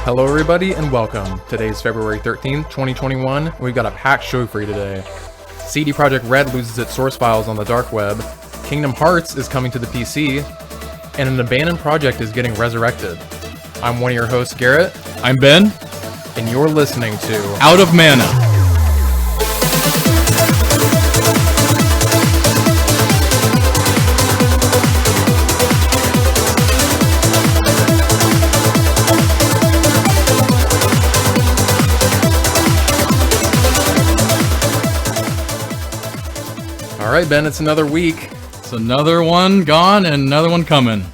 Hello everybody and welcome. Today's February 13th, 2021. We've got a packed show for you today. CD Projekt Red loses its source files on the dark web, Kingdom Hearts is coming to the PC, and an abandoned project is getting resurrected. I'm one of your hosts, Garrett. I'm Ben. And you're listening to Out of Mana. Alright, Ben, it's another week. It's another one gone and another one coming.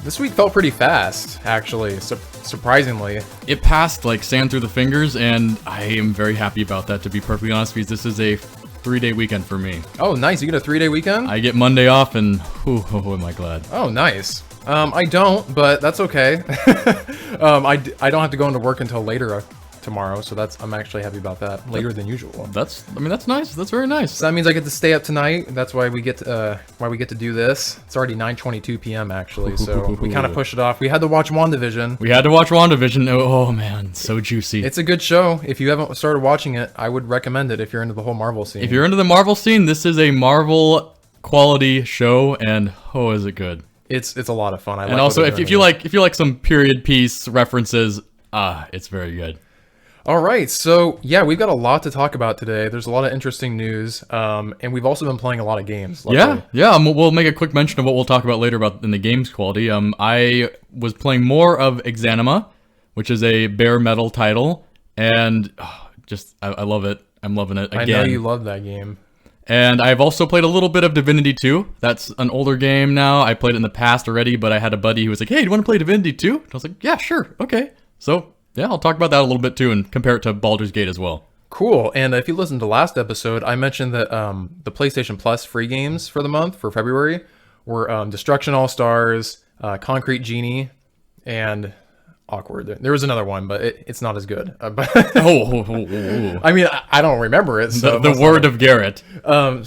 This week felt pretty fast, actually, surprisingly. It passed like sand through the fingers, and I am very happy about that, to be perfectly honest, because this is a 3-day weekend for me. Oh, nice. You get a 3-day weekend? I get Monday off, and am I glad. Oh, nice. I don't, but that's okay. I don't have to go into work until later tomorrow, so I'm actually happy about that. Later than usual. That's nice. That's very nice. So that means I get to stay up tonight. That's why we get to do this. It's already 9:22 p.m. actually, so we kind of pushed it off. We had to watch WandaVision. Oh man, so juicy. It's a good show. If you haven't started watching it, I would recommend it if you're into the whole Marvel scene. If you're into the Marvel scene, this is a Marvel quality show, and is it good? It's a lot of fun. And also, if you like some period piece references, it's very good. All right, so yeah, we've got a lot to talk about today. There's a lot of interesting news, and we've also been playing a lot of games. Luckily. Yeah. We'll make a quick mention of what we'll talk about later about in the game's quality. I was playing more of Exanima, which is a Bare Mettle title, and I love it. I'm loving it again. I know you love that game. And I've also played a little bit of Divinity 2. That's an older game now. I played it in the past already, but I had a buddy who was like, "Hey, do you want to play Divinity 2?" And I was like, "Yeah, sure, okay." So yeah, I'll talk about that a little bit too and compare it to Baldur's Gate as well. Cool. And if you listened to last episode, I mentioned that the PlayStation Plus free games for the month, for February, were Destruction All-Stars, Concrete Genie, and Awkward. There was another one, but it's not as good. I mean, I don't remember it. So the word of Garrett.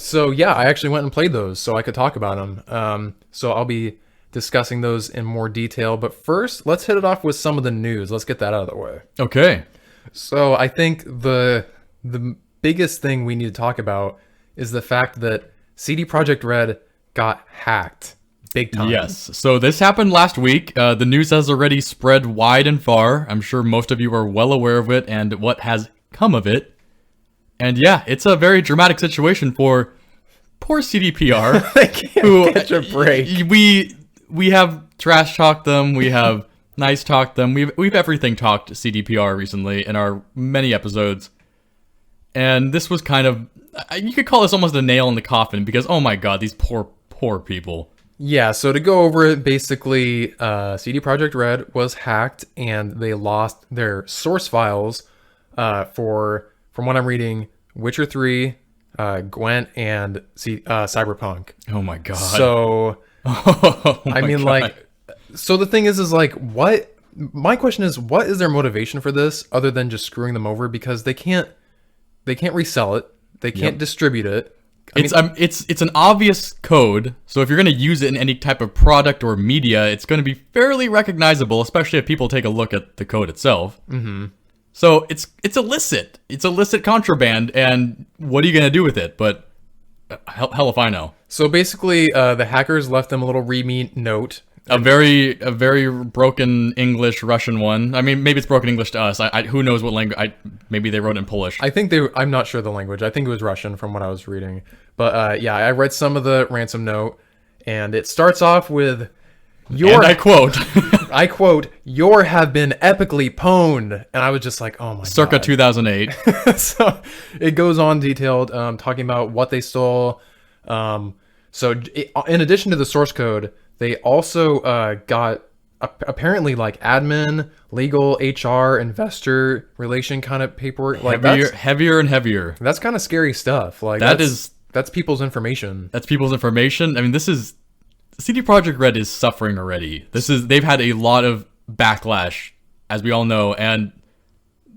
So yeah, I actually went and played those so I could talk about them. So I'll be discussing those in more detail, but first let's hit it off with some of the news. Let's get that out of the way. Okay. So I think the biggest thing we need to talk about is the fact that CD Projekt Red got hacked big time. Yes. So this happened last week. The news has already spread wide and far. I'm sure most of you are well aware of it and what has come of it. And yeah, it's a very dramatic situation for poor CDPR. They can't catch a break. We have trash talked them, we have nice talked them, we've everything talked CDPR recently in our many episodes. And this was kind of, you could call this almost a nail in the coffin because, oh my god, these poor people. Yeah, so to go over it, basically, CD Projekt Red was hacked and they lost their source files from what I'm reading, Witcher 3, Gwent, and Cyberpunk. Oh my god. So I mean, so the thing is like, what? My question is, what is their motivation for this other than just screwing them over? Because they can't resell it, they can't distribute it. It's an obvious code, so if you're going to use it in any type of product or media, it's going to be fairly recognizable, especially if people take a look at the code itself. Mm-hmm. So it's illicit. It's illicit contraband, and what are you going to do with it? But hell if I know. So basically, the hackers left them a little readme note. A very broken English Russian one. I mean, maybe it's broken English to us. Who knows what language? Maybe they wrote it in Polish. I'm not sure the language. I think it was Russian from what I was reading. But yeah, I read some of the ransom note, and it starts off with, and I quote, I quote, "Your have been epically pwned," and I was just like, oh my god. Circa 2008. So it goes on detailed, talking about what they stole. In addition to the source code, they also got apparently like admin, legal, HR, investor relation kind of paperwork. Like heavier and heavier. That's kind of scary stuff. Like that's people's information. That's people's information. I mean, CD Projekt Red is suffering already. They've had a lot of backlash, as we all know, and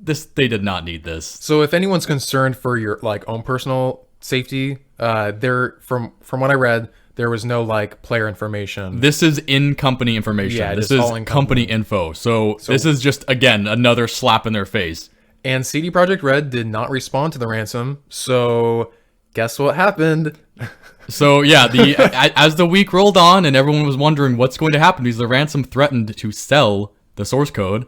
they did not need this. So if anyone's concerned for your own personal safety, they're from what I read, There was no like player information. This is in-company information. Yeah, this just is all in company company. info. So this is just, again, another slap in their face. And CD Projekt Red did not respond to the ransom. So guess what happened? So yeah, as the week rolled on and everyone was wondering what's going to happen because the ransom threatened to sell the source code,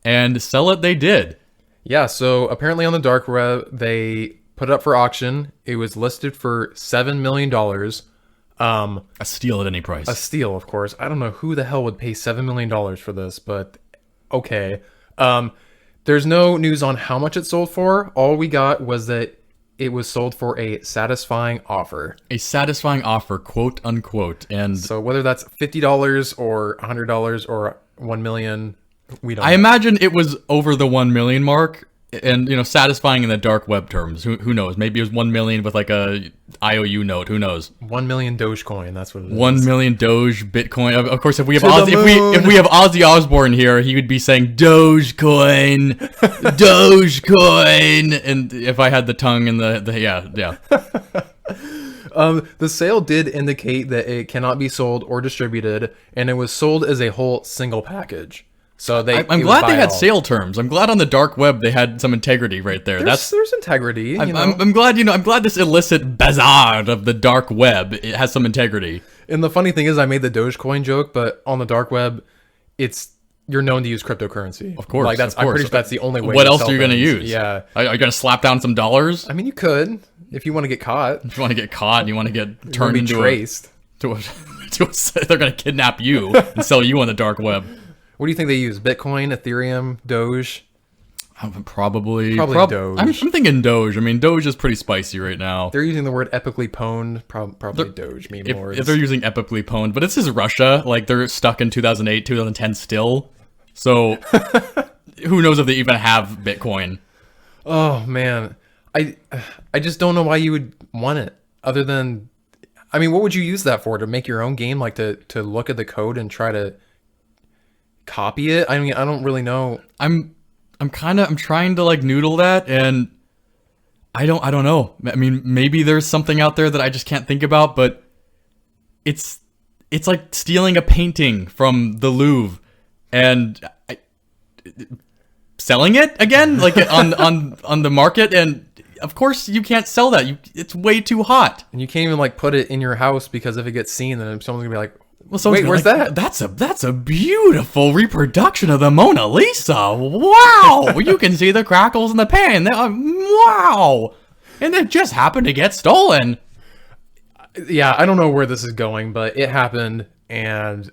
and sell it they did. Yeah, so apparently on the dark web, they put it up for auction. It was listed for $7 million. A steal at any price. A steal, of course. I don't know who the hell would pay $7 million for this, but okay. There's no news on how much it sold for. All we got was that it was sold for a satisfying offer. A satisfying offer, quote unquote. And So whether that's $50 or $100 or $1 million, we don't I know. imagine it was over the 1 million mark, and satisfying in the dark web terms. Who knows? Maybe it was 1 million with like a IOU note. Who knows? 1 million Dogecoin, that's what it is. 1 million Doge Bitcoin. Of course, if we have To the Ozzy, if we have Ozzy Osbourne here, he would be saying Dogecoin, Dogecoin. And if I had the tongue and the yeah. The sale did indicate that it cannot be sold or distributed, and it was sold as a whole single package. So I'm glad they had sale terms. I'm glad on the dark web they had some integrity right there. There's integrity. I'm glad I'm glad this illicit bazaar of the dark web it has some integrity. And the funny thing is, I made the Dogecoin joke, but on the dark web, you're known to use cryptocurrency. Of course, like I'm pretty sure that's the only way. What to else sell are you going to things. use? Yeah, are you going to slap down some dollars? I mean, you could if you want to get caught. If you want to get caught, and you want to get turned Be into traced. they're going to kidnap you and sell you on the dark web. What do you think they use? Bitcoin, Ethereum, Doge? Probably Doge. I'm thinking Doge. I mean, Doge is pretty spicy right now. They're using the word epically pwned. Probably Doge. Maybe more. If they're using epically pwned, but this is Russia. Like they're stuck in 2008, 2010 still. So who knows if they even have Bitcoin? Oh man, I just don't know why you would want it. Other than, I mean, what would you use that for? To make your own game, like to look at the code and try to copy it? I mean, I don't really know. I'm trying to like noodle that, and I don't know. I mean, maybe there's something out there that I just can't think about, but it's like stealing a painting from the Louvre and selling it again, like on the market, and of course you can't sell that. It's way too hot. And you can't even like put it in your house because if it gets seen, then someone's gonna be like, Well, wait, where's that? That's a beautiful reproduction of the Mona Lisa. Wow, you can see the crackles in the pan. Wow, and it just happened to get stolen. Yeah, I don't know where this is going, but it happened, and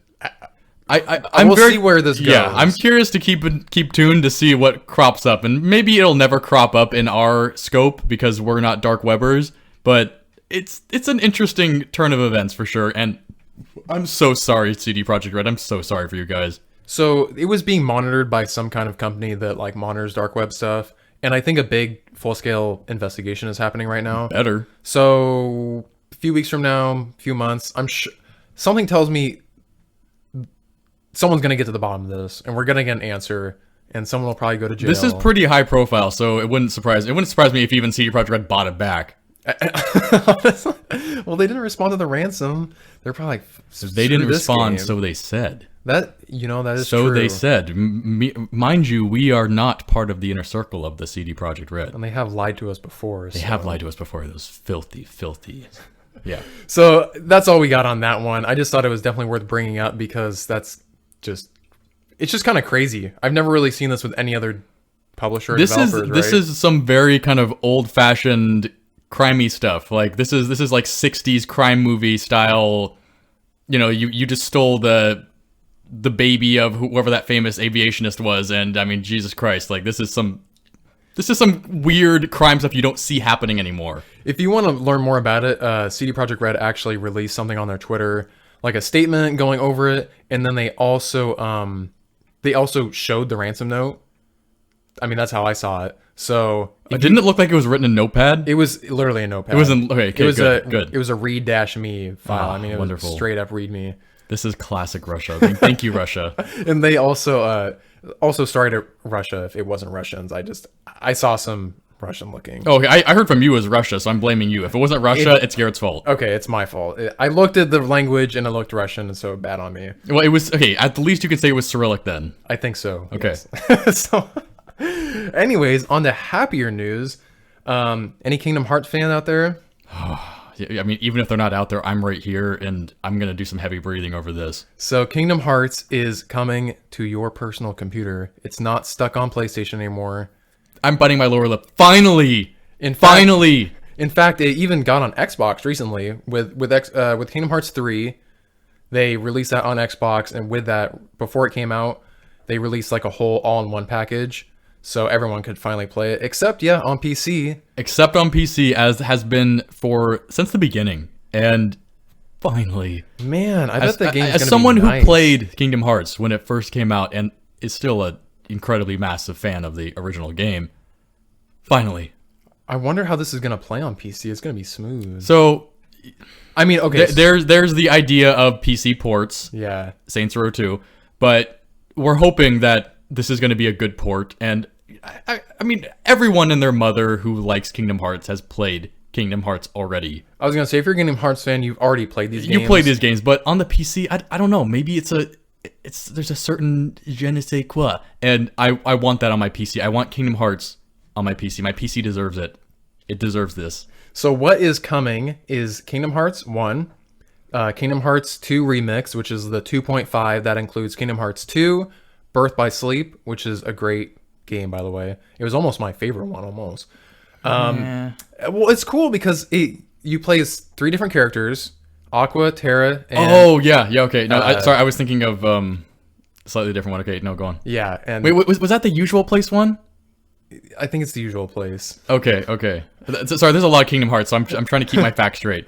I'm we'll very, see where this goes. Yeah, I'm curious to keep tuned to see what crops up, and maybe it'll never crop up in our scope because we're not dark webbers. But it's an interesting turn of events for sure, and I'm so sorry, CD Projekt Red. I'm so sorry for you guys. So it was being monitored by some kind of company that like monitors dark web stuff, and I think a big full-scale investigation is happening right now. Better. So a few weeks from now, a few months, I'm sure something tells me someone's gonna get to the bottom of this, and we're gonna get an answer, and someone will probably go to jail. This is pretty high profile, so it wouldn't surprise me if even CD Projekt Red bought it back. Well, they didn't respond to the ransom. They're probably like, They didn't "Screw this respond, game." so they said. That that is So true. they said. Mind you, we are not part of the inner circle of the CD Projekt Red. And they have lied to us before. They have lied to us before. Those filthy. Yeah. So that's all we got on that one. I just thought it was definitely worth bringing up because it's just kind of crazy. I've never really seen this with any other publisher or developers, This is some very kind of old-fashioned crimey stuff. Like this is like 60s crime movie style. You just stole the baby of whoever that famous aviationist was, and I mean, Jesus Christ, like this is some weird crime stuff you don't see happening anymore. If you want to learn more about it, CD Projekt Red actually released something on their Twitter, like a statement going over it, and then they also showed the ransom note. I mean, that's how I saw it. So didn't it look like it was written in Notepad? It was literally a Notepad. It wasn't okay. It was good. It was a read-me file. I mean, it wonderful. was straight up read-me. This is classic Russia. Thank you, Russia. And they also sorry to Russia if it wasn't Russians. I saw some Russian looking. Oh, okay. I heard from you as Russia, so I'm blaming you. If it wasn't Russia, it's Garrett's fault. Okay, it's my fault. I looked at the language and it looked Russian, and so bad on me. Well, it was okay. At the least, you could say it was Cyrillic then. I think so. Okay. Yes. So, anyways, on to happier news. Any Kingdom Hearts fan out there? I mean, even if they're not out there, I'm right here, and I'm gonna do some heavy breathing over this. So Kingdom Hearts is coming to your personal computer. It's not stuck on PlayStation anymore. I'm biting my lower lip. Finally! Finally! In fact, it even got on Xbox recently with Kingdom Hearts 3. They released that on Xbox, and with that, before it came out, they released like a whole all-in-one package, so everyone could finally play it. Except, on PC. Except on PC, as has been since the beginning, and finally, man, I bet the game's as gonna someone be nice. who played Kingdom Hearts when it first came out, and is still a incredibly massive fan of the original game. Finally. I wonder how this is going to play on PC. It's going to be smooth. So, I mean, okay. There's the idea of PC ports. Yeah. Saints Row 2. But we're hoping that this is going to be a good port. And, I mean, everyone and their mother who likes Kingdom Hearts has played Kingdom Hearts already. I was going to say, if you're a Kingdom Hearts fan, you've already played these games. You played these games, but on the PC, I don't know. Maybe there's a certain je ne sais quoi. And I want that on my PC. I want Kingdom Hearts on my PC. My PC deserves it. It deserves this. So what is coming is Kingdom Hearts 1, Kingdom Hearts 2 Remix, which is the 2.5 that includes Kingdom Hearts 2, Birth by Sleep, which is a great game, by the way. It was almost my favorite one, almost. Well, it's cool because you play as 3 different characters, Aqua, Terra, and... Oh, yeah, okay. No, sorry, I was thinking of slightly different one. Okay, no, go on. Yeah, and... Wait, was that the Usual Place one? I think it's the Usual Place. Okay. Sorry, there's a lot of Kingdom Hearts, so I'm trying to keep my facts straight.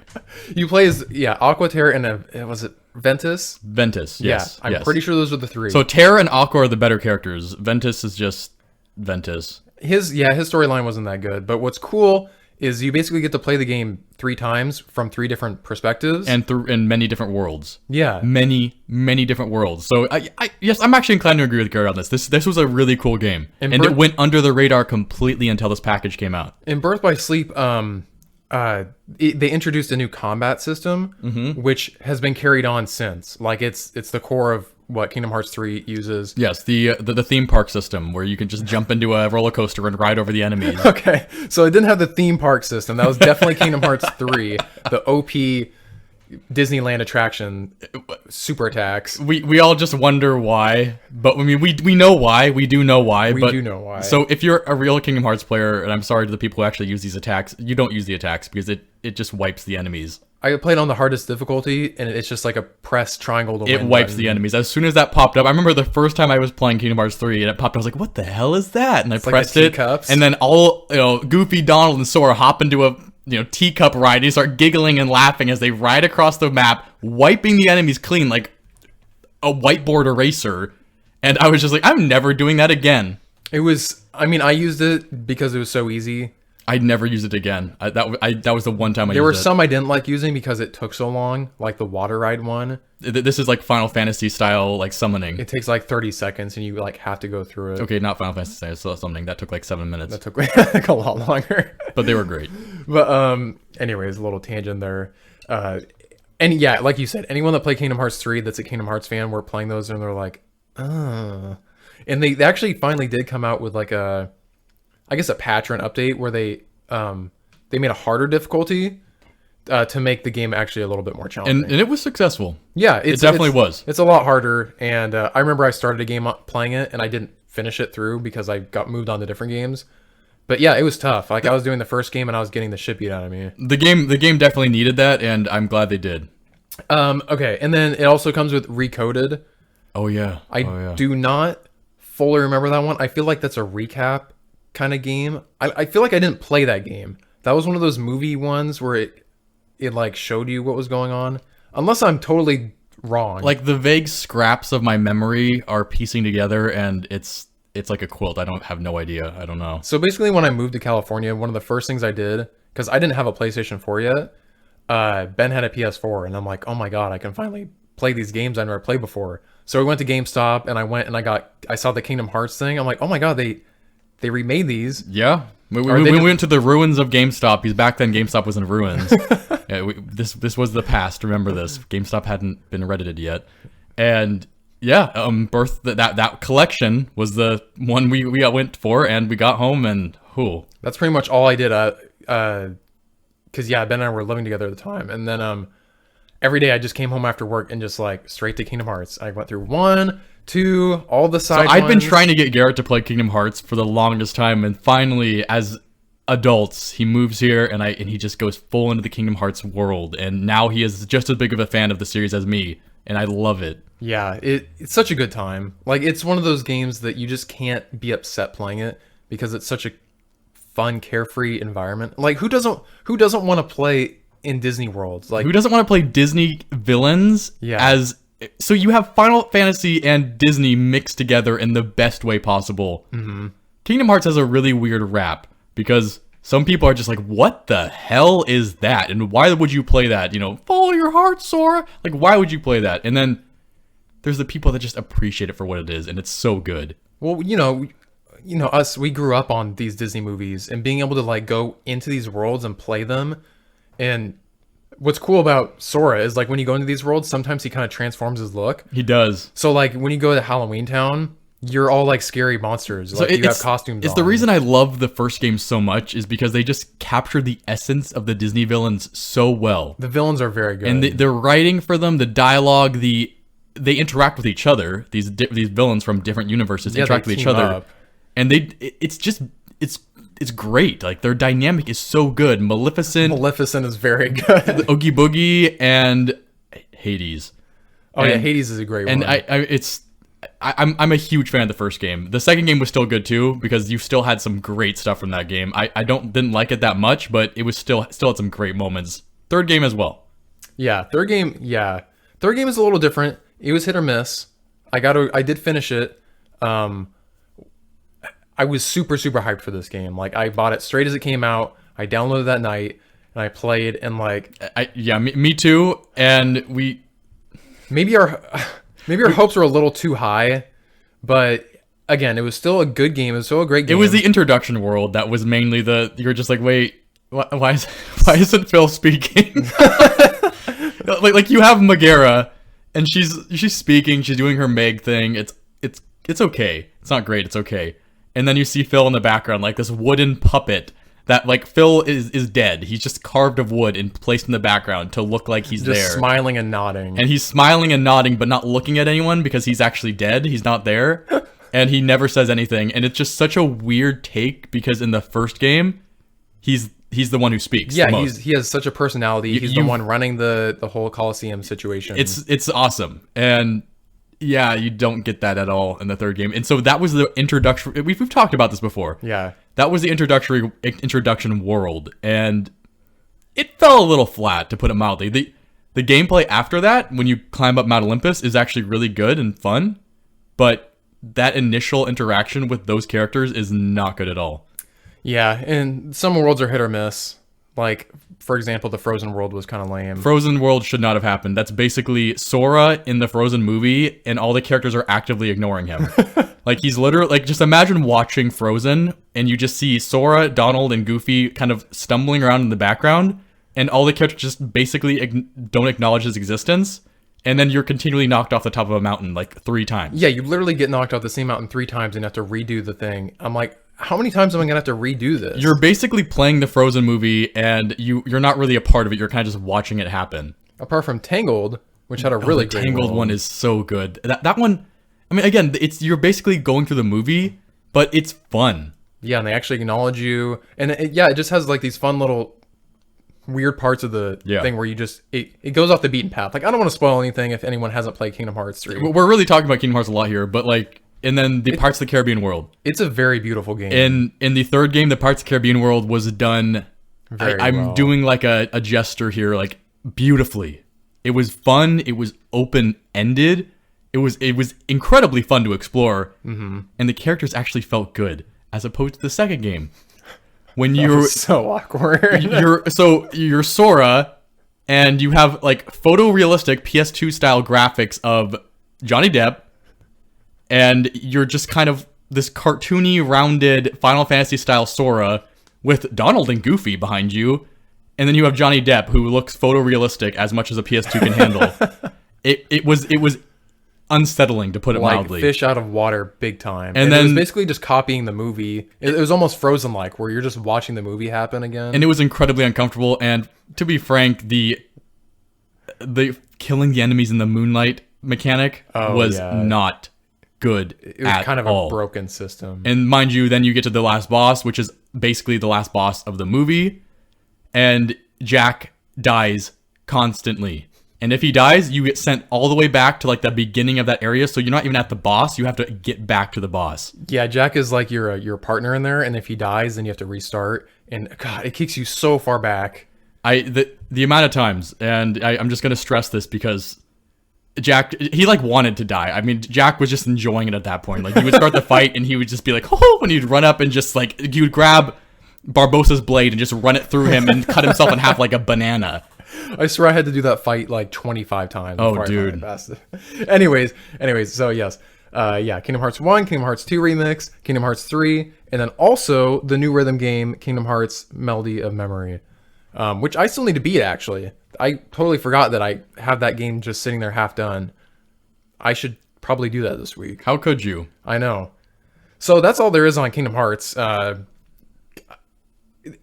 You play as, Aqua, Terra, and was it Ventus? Ventus, yes. Yeah, I'm pretty sure those were the 3. So Terra and Aqua are the better characters. Ventus is just Ventus. His storyline wasn't that good, but what's cool is you basically get to play the game 3 times from 3 different perspectives. And in many different worlds. Yeah. Many different worlds. So, yes, I'm actually inclined to agree with Garrett on this. This was a really cool game. And it went under the radar completely until this package came out. In Birth by Sleep, they introduced a new combat system, which has been carried on since. Like, it's the core of what Kingdom Hearts 3 uses. Yes, the theme park system where you can just jump into a roller coaster and ride over the enemies. Okay, so it didn't have the theme park system. That was definitely Kingdom Hearts 3, the OP Disneyland attraction, super attacks. We all just wonder why, but I mean we know why. We do know why. We do know why. So if you're a real Kingdom Hearts player, and I'm sorry to the people who actually use these attacks, you don't use the attacks because it just wipes the enemies. I played on the hardest difficulty, and it's just like a press triangle to win. It wipes the enemies. As soon as that popped up, I remember the first time I was playing Kingdom Hearts 3, and it popped up, I was like, what the hell is that? And I pressed it, and then all, Goofy, Donald, and Sora hop into a, teacup ride, and they start giggling and laughing as they ride across the map, wiping the enemies clean like a whiteboard eraser. And I was just like, I'm never doing that again. I used it because it was so easy. I'd never use it again. That was the one time I used it. There were some I didn't like using because it took so long, like the water ride one. This is like Final Fantasy style, like summoning. It takes like 30 seconds and you like have to go through it. Okay, not Final Fantasy style summoning. That took like 7 minutes. That took like a lot longer. But they were great. But anyways, a little tangent there. And yeah, like you said, anyone that played Kingdom Hearts 3 that's a Kingdom Hearts fan were playing those and they're like, And they actually finally did come out with like a patch or an update where they made a harder difficulty to make the game actually a little bit more challenging. And it was successful. Yeah, it definitely was. It's a lot harder. And I remember I started a game playing it and I didn't finish it through because I got moved on to different games. But yeah, it was tough. Like I was doing the first game and I was getting the shit beat out of me. The game definitely needed that, and I'm glad they did. Okay, and then it also comes with Recoded. Oh yeah. I do not fully remember that one. I feel like that's a recap kind of game. I feel like I didn't play that game. That was one of those movie ones where it like showed you what was going on. Unless I'm totally wrong. Like the vague scraps of my memory are piecing together, and it's like a quilt. I have no idea. I don't know. So basically when I moved to California, one of the first things I did, because I didn't have a PlayStation 4 yet, Ben had a PS4, and I'm like, oh my god, I can finally play these games I never played before. So we went to GameStop, and I saw the Kingdom Hearts thing. I'm like, oh my god, they remade these. Yeah. We went to the ruins of GameStop, because back then GameStop was in ruins. This was the past. Remember this. GameStop hadn't been Reddited yet, and that collection was the one we went for, and we got home, and that's pretty much all I did. Because Ben and I were living together at the time, and then every day I just came home after work and just like straight to Kingdom Hearts. I went through 1, 2, all the side. So I've been trying to get Garrett to play Kingdom Hearts for the longest time, and finally, as adults, he moves here, and he just goes full into the Kingdom Hearts world, and now he is just as big of a fan of the series as me, and I love it. Yeah, it's such a good time. Like, it's one of those games that you just can't be upset playing it because it's such a fun, carefree environment. Like, who doesn't want to play in Disney worlds? Like, who doesn't want to play Disney villains? Yeah. So you have Final Fantasy and Disney mixed together in the best way possible. Mm-hmm. Kingdom Hearts has a really weird rap because some people are just like, what the hell is that? And why would you play that? Follow your heart, Sora. Like, why would you play that? And then there's the people that just appreciate it for what it is, and it's so good. Well, us, we grew up on these Disney movies, and being able to like go into these worlds and play them. And what's cool about Sora is like when you go into these worlds, sometimes he kind of transforms his look. He does. So like when you go to Halloween Town, you're all like scary monsters. Like, you have costumes It's on. the reason I love the first game so much is because they just captured the essence of the Disney villains so well. The villains are very good. And the writing for them, the dialogue, they interact with each other. These villains from different universes interact with each other. Up. And it's great. Like, their dynamic is so good. Maleficent is very good. Oogie Boogie and Hades. Oh, yeah, Hades is a great one. And I'm a huge fan of the first game. The second game was still good too because you still had some great stuff from that game. I didn't like it that much, but it was still had some great moments. Third game as well. Yeah, third game is a little different. It was hit or miss. I did finish it. I was super, super hyped for this game. Like, I bought it straight as it came out. I downloaded that night and I played, and like, me too. And maybe our hopes were a little too high, but again, it was still a good game. It was still a great game. It was the introduction world that was mainly you're just like, wait, why isn't Phil speaking? like you have Megara, and she's speaking. She's doing her Meg thing. It's okay. It's not great. It's okay. And then you see Phil in the background, like this wooden puppet that, like, Phil is dead. He's just carved of wood and placed in the background to look like he's just there. Smiling and nodding. And he's smiling and nodding, but not looking at anyone because he's actually dead. He's not there. And he never says anything. And it's just such a weird take because in the first game, he's the one who speaks. Yeah, he has such a personality. He's the one running the whole Coliseum situation. It's awesome. And yeah, you don't get that at all in the third game. And so that was the introduction. We've talked about this before. Yeah. That was the introduction world. And it fell a little flat, to put it mildly. The gameplay after that, when you climb up Mount Olympus, is actually really good and fun. But that initial interaction with those characters is not good at all. Yeah, and some worlds are hit or miss. Like, for example, the Frozen world was kind of lame. Frozen world should not have happened. That's basically Sora in the Frozen movie, and all the characters are actively ignoring him. Like, he's literally, like, just imagine watching Frozen, and you just see Sora, Donald, and Goofy kind of stumbling around in the background, and all the characters just basically don't acknowledge his existence, and then you're continually knocked off the top of a mountain, like, 3 times. Yeah, you literally get knocked off the same mountain 3 times and have to redo the thing. I'm like, how many times am I gonna have to redo this? You're basically playing the Frozen movie, and you're not really a part of it. You're kind of just watching it happen. Apart from Tangled, which had a really great Tangled world. one is so good. That one, I mean, again, you're basically going through the movie, but it's fun. Yeah, and they actually acknowledge you, and it just has like these fun little weird parts of the thing where you just it goes off the beaten path. Like, I don't want to spoil anything if anyone hasn't played Kingdom Hearts 3. We're really talking about Kingdom Hearts a lot here, but like. And then the Pirates of the Caribbean world. It's a very beautiful game. In the third game, the Pirates of the Caribbean world was done. I'm well. doing like a gesture here, like beautifully. It was fun. It was open ended. It was incredibly fun to explore. Mm-hmm. And the characters actually felt good, as opposed to the second game, when you're so awkward. you're Sora, and you have like photorealistic PS2 style graphics of Johnny Depp. And you're just kind of this cartoony, rounded Final Fantasy style Sora with Donald and Goofy behind you, and then you have Johnny Depp, who looks photorealistic as much as a PS2 can handle. It was unsettling, to put it like mildly. fish out of water, big time. And then it was basically just copying the movie. It was almost Frozen-like, where you're just watching the movie happen again. And it was incredibly uncomfortable. And to be frank, the killing the enemies in the moonlight mechanic was not good. It was kind of a broken system. And mind you, then you get to the last boss, which is basically the last boss of the movie, and Jack dies constantly. And if he dies, you get sent all the way back to like the beginning of that area, so you're not even at the boss. You have to get back to the boss. Yeah, Jack is like your partner in there, and if he dies, then you have to restart. And God, it kicks you so far back. The amount of times, and I'm just gonna stress this because Jack, he like wanted to die. I mean, Jack was just enjoying it at that point. Like, he would start the fight, and he would just be like, oh, and he'd run up and just like, you would grab Barbossa's blade and just run it through him and cut himself in half like a banana. I swear I had to do that fight like 25 times. Oh, dude. Anyways, so yes. Kingdom Hearts 1, Kingdom Hearts 2 Remix, Kingdom Hearts 3, and then also the new rhythm game, Kingdom Hearts Melody of Memory, which I still need to beat, actually. I totally forgot that I have that game just sitting there half done. I should probably do that this week. How could you? I know. So that's all there is on Kingdom Hearts.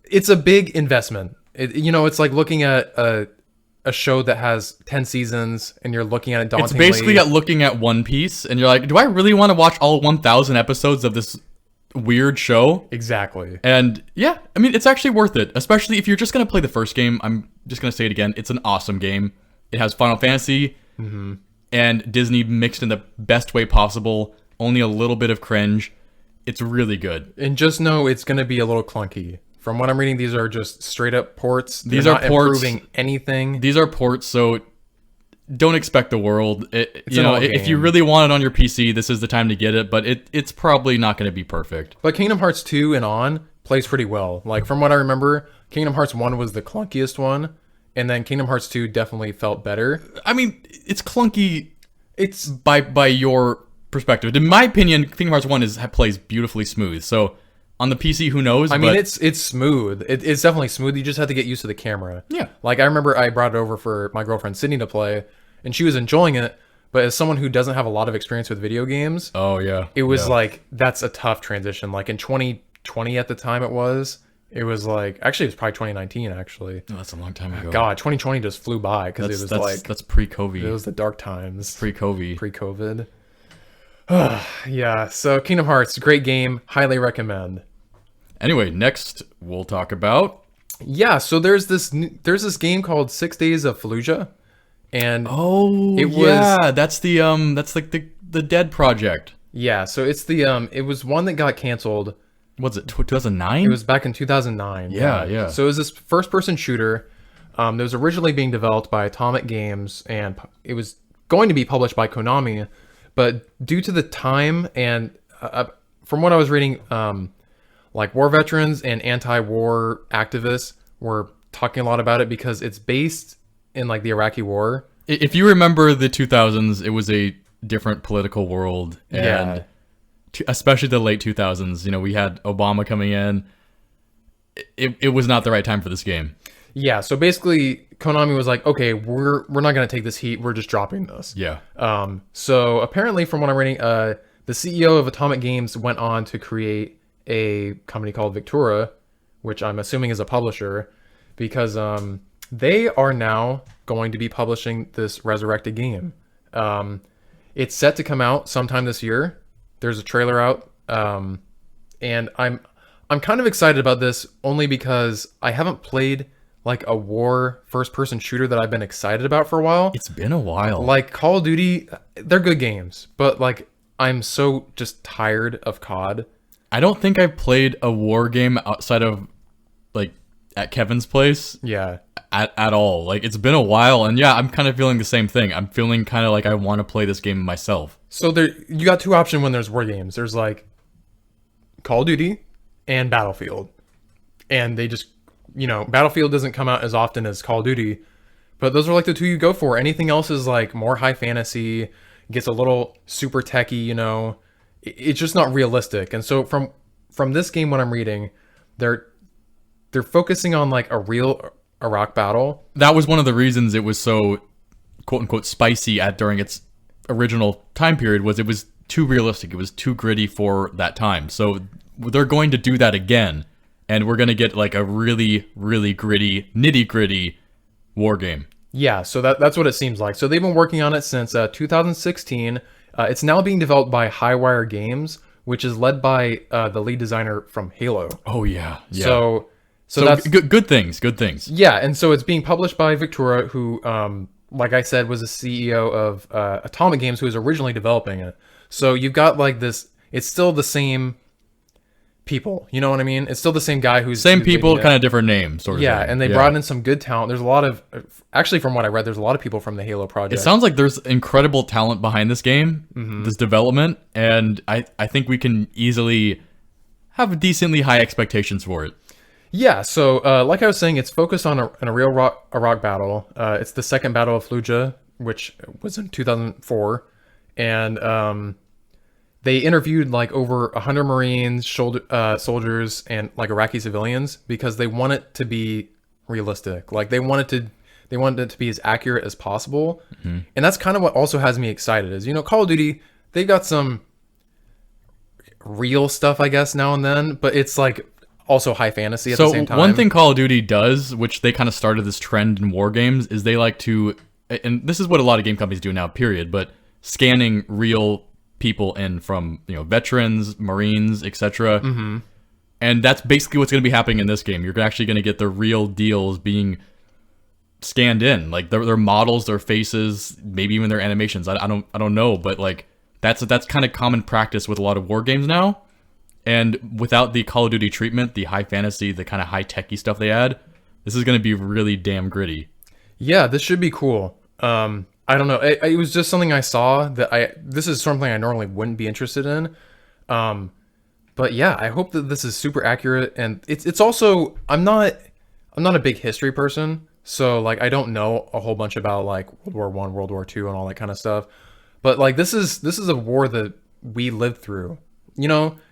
It's a big investment. It's like looking at a show that has 10 seasons and you're looking at it dauntingly. It's basically like looking at One Piece and you're like, do I really want to watch all 1,000 episodes of this weird show? Exactly. And yeah, I mean, it's actually worth it, especially if you're just going to play the first game. I'm just going to say it again. It's an awesome game. It has Final Fantasy and Disney mixed in the best way possible. Only a little bit of cringe. It's really good. And just know it's going to be a little clunky. From what I'm reading, these are just straight up ports. These are not ports. Improving anything. These are ports, so don't expect the world. If you really want it on your PC, this is the time to get it, but it's probably not going to be perfect. But Kingdom Hearts 2 and on plays pretty well. Like, from what I remember, Kingdom Hearts 1 was the clunkiest one, and then Kingdom Hearts 2 definitely felt better. I mean, it's clunky. It's by your perspective. In my opinion, Kingdom Hearts 1 plays beautifully smooth, so on the PC, who knows? I mean, it's smooth. It's definitely smooth. You just have to get used to the camera. Yeah. Like, I remember I brought it over for my girlfriend Sydney to play, and she was enjoying it. But as someone who doesn't have a lot of experience with video games, it was like, that's a tough transition. Like in 2020 at the time it was like, actually it was probably 2019 actually. Oh, that's a long time ago. God, 2020 just flew by because that's pre-COVID. It was the dark times. Pre-COVID. Yeah, so Kingdom Hearts, great game, highly recommend. Anyway, next we'll talk about... Yeah, so there's this game called 6 Days of Fallujah, and that's like the Dead project. Yeah, so it's it was one that got canceled. Was it 2009? It was back in 2009. Yeah. So it was this first-person shooter. That was originally being developed by Atomic Games, and it was going to be published by Konami, but due to the time and from what I was reading, like war veterans and anti-war activists were talking a lot about it because it's based in like the Iraqi war. If you remember the 2000s, it was a different political world, and especially the late 2000s. We had Obama coming in. It was not the right time for this game. Yeah, so basically Konami was like, okay, we're not gonna take this heat. We're just dropping this. Yeah. So apparently, from what I'm reading, the CEO of Atomic Games went on to create a company called Victura, which I'm assuming is a publisher, because they are now going to be publishing this resurrected game. It's set to come out sometime this year. There's a trailer out, and I'm kind of excited about this only because I haven't played like a war first-person shooter that I've been excited about for a while. It's been a while. Like Call of Duty, they're good games, but like I'm so just tired of COD. I don't think I've played a war game outside of like at Kevin's place. Yeah. At all. Like, it's been a while, and yeah, I'm kind of feeling the same thing. I'm feeling kind of like I want to play this game myself. So you got two options when there's war games. There's like Call of Duty and Battlefield. And they just, Battlefield doesn't come out as often as Call of Duty, but those are like the two you go for. Anything else is like more high fantasy, gets a little super techy, It's just not realistic. And so from this game, what I'm reading, they're they're focusing on like a real Iraq battle. That was one of the reasons it was so quote unquote spicy during its original time period, was it was too realistic. It was too gritty for that time. So they're going to do that again, and we're going to get like a really, really gritty, nitty-gritty war game. Yeah, so that's what it seems like. So they've been working on it since 2016. It's now being developed by Highwire Games, which is led by the lead designer from Halo. Oh yeah, yeah. So that's good things. Good things. Yeah, and so it's being published by Victura, who, like I said, was the CEO of Atomic Games, who was originally developing it. So you've got like this. It's still the same people. You know what I mean? It's still the same guy who's same people, kind of different names, sort of. Yeah, thing. and they brought in some good talent. There's a lot of, actually, from what I read, there's a lot of people from the Halo project. It sounds like there's incredible talent behind this game, this development, and I think we can easily have decently high expectations for it. Yeah, so like I was saying, it's focused on a real Iraq battle. It's the second Battle of Fallujah, which was in 2004, and they interviewed like over 100 Marines, soldiers, and like Iraqi civilians because they want it to be realistic. Like they wanted it to be as accurate as possible, and that's kind of what also has me excited. Is Call of Duty, they got some real stuff, I guess, now and then, but it's like also high fantasy at the same time. So one thing Call of Duty does, which they kind of started this trend in war games, is they like to, and this is what a lot of game companies do now, period, but scanning real people in from, veterans, Marines, etc. And that's basically what's going to be happening in this game. You're actually going to get the real deals being scanned in, like their models, their faces, maybe even their animations. I don't know, but like that's kind of common practice with a lot of war games now. And without the Call of Duty treatment, the high fantasy, the kind of high techy stuff they add, this is going to be really damn gritty. Yeah, this should be cool. I don't know. It was just something I saw that this is something I normally wouldn't be interested in. But yeah, I hope that this is super accurate. And it's also, I'm not a big history person. So like, I don't know a whole bunch about like World War I, World War II and all that kind of stuff. But like, this is a war that we lived through,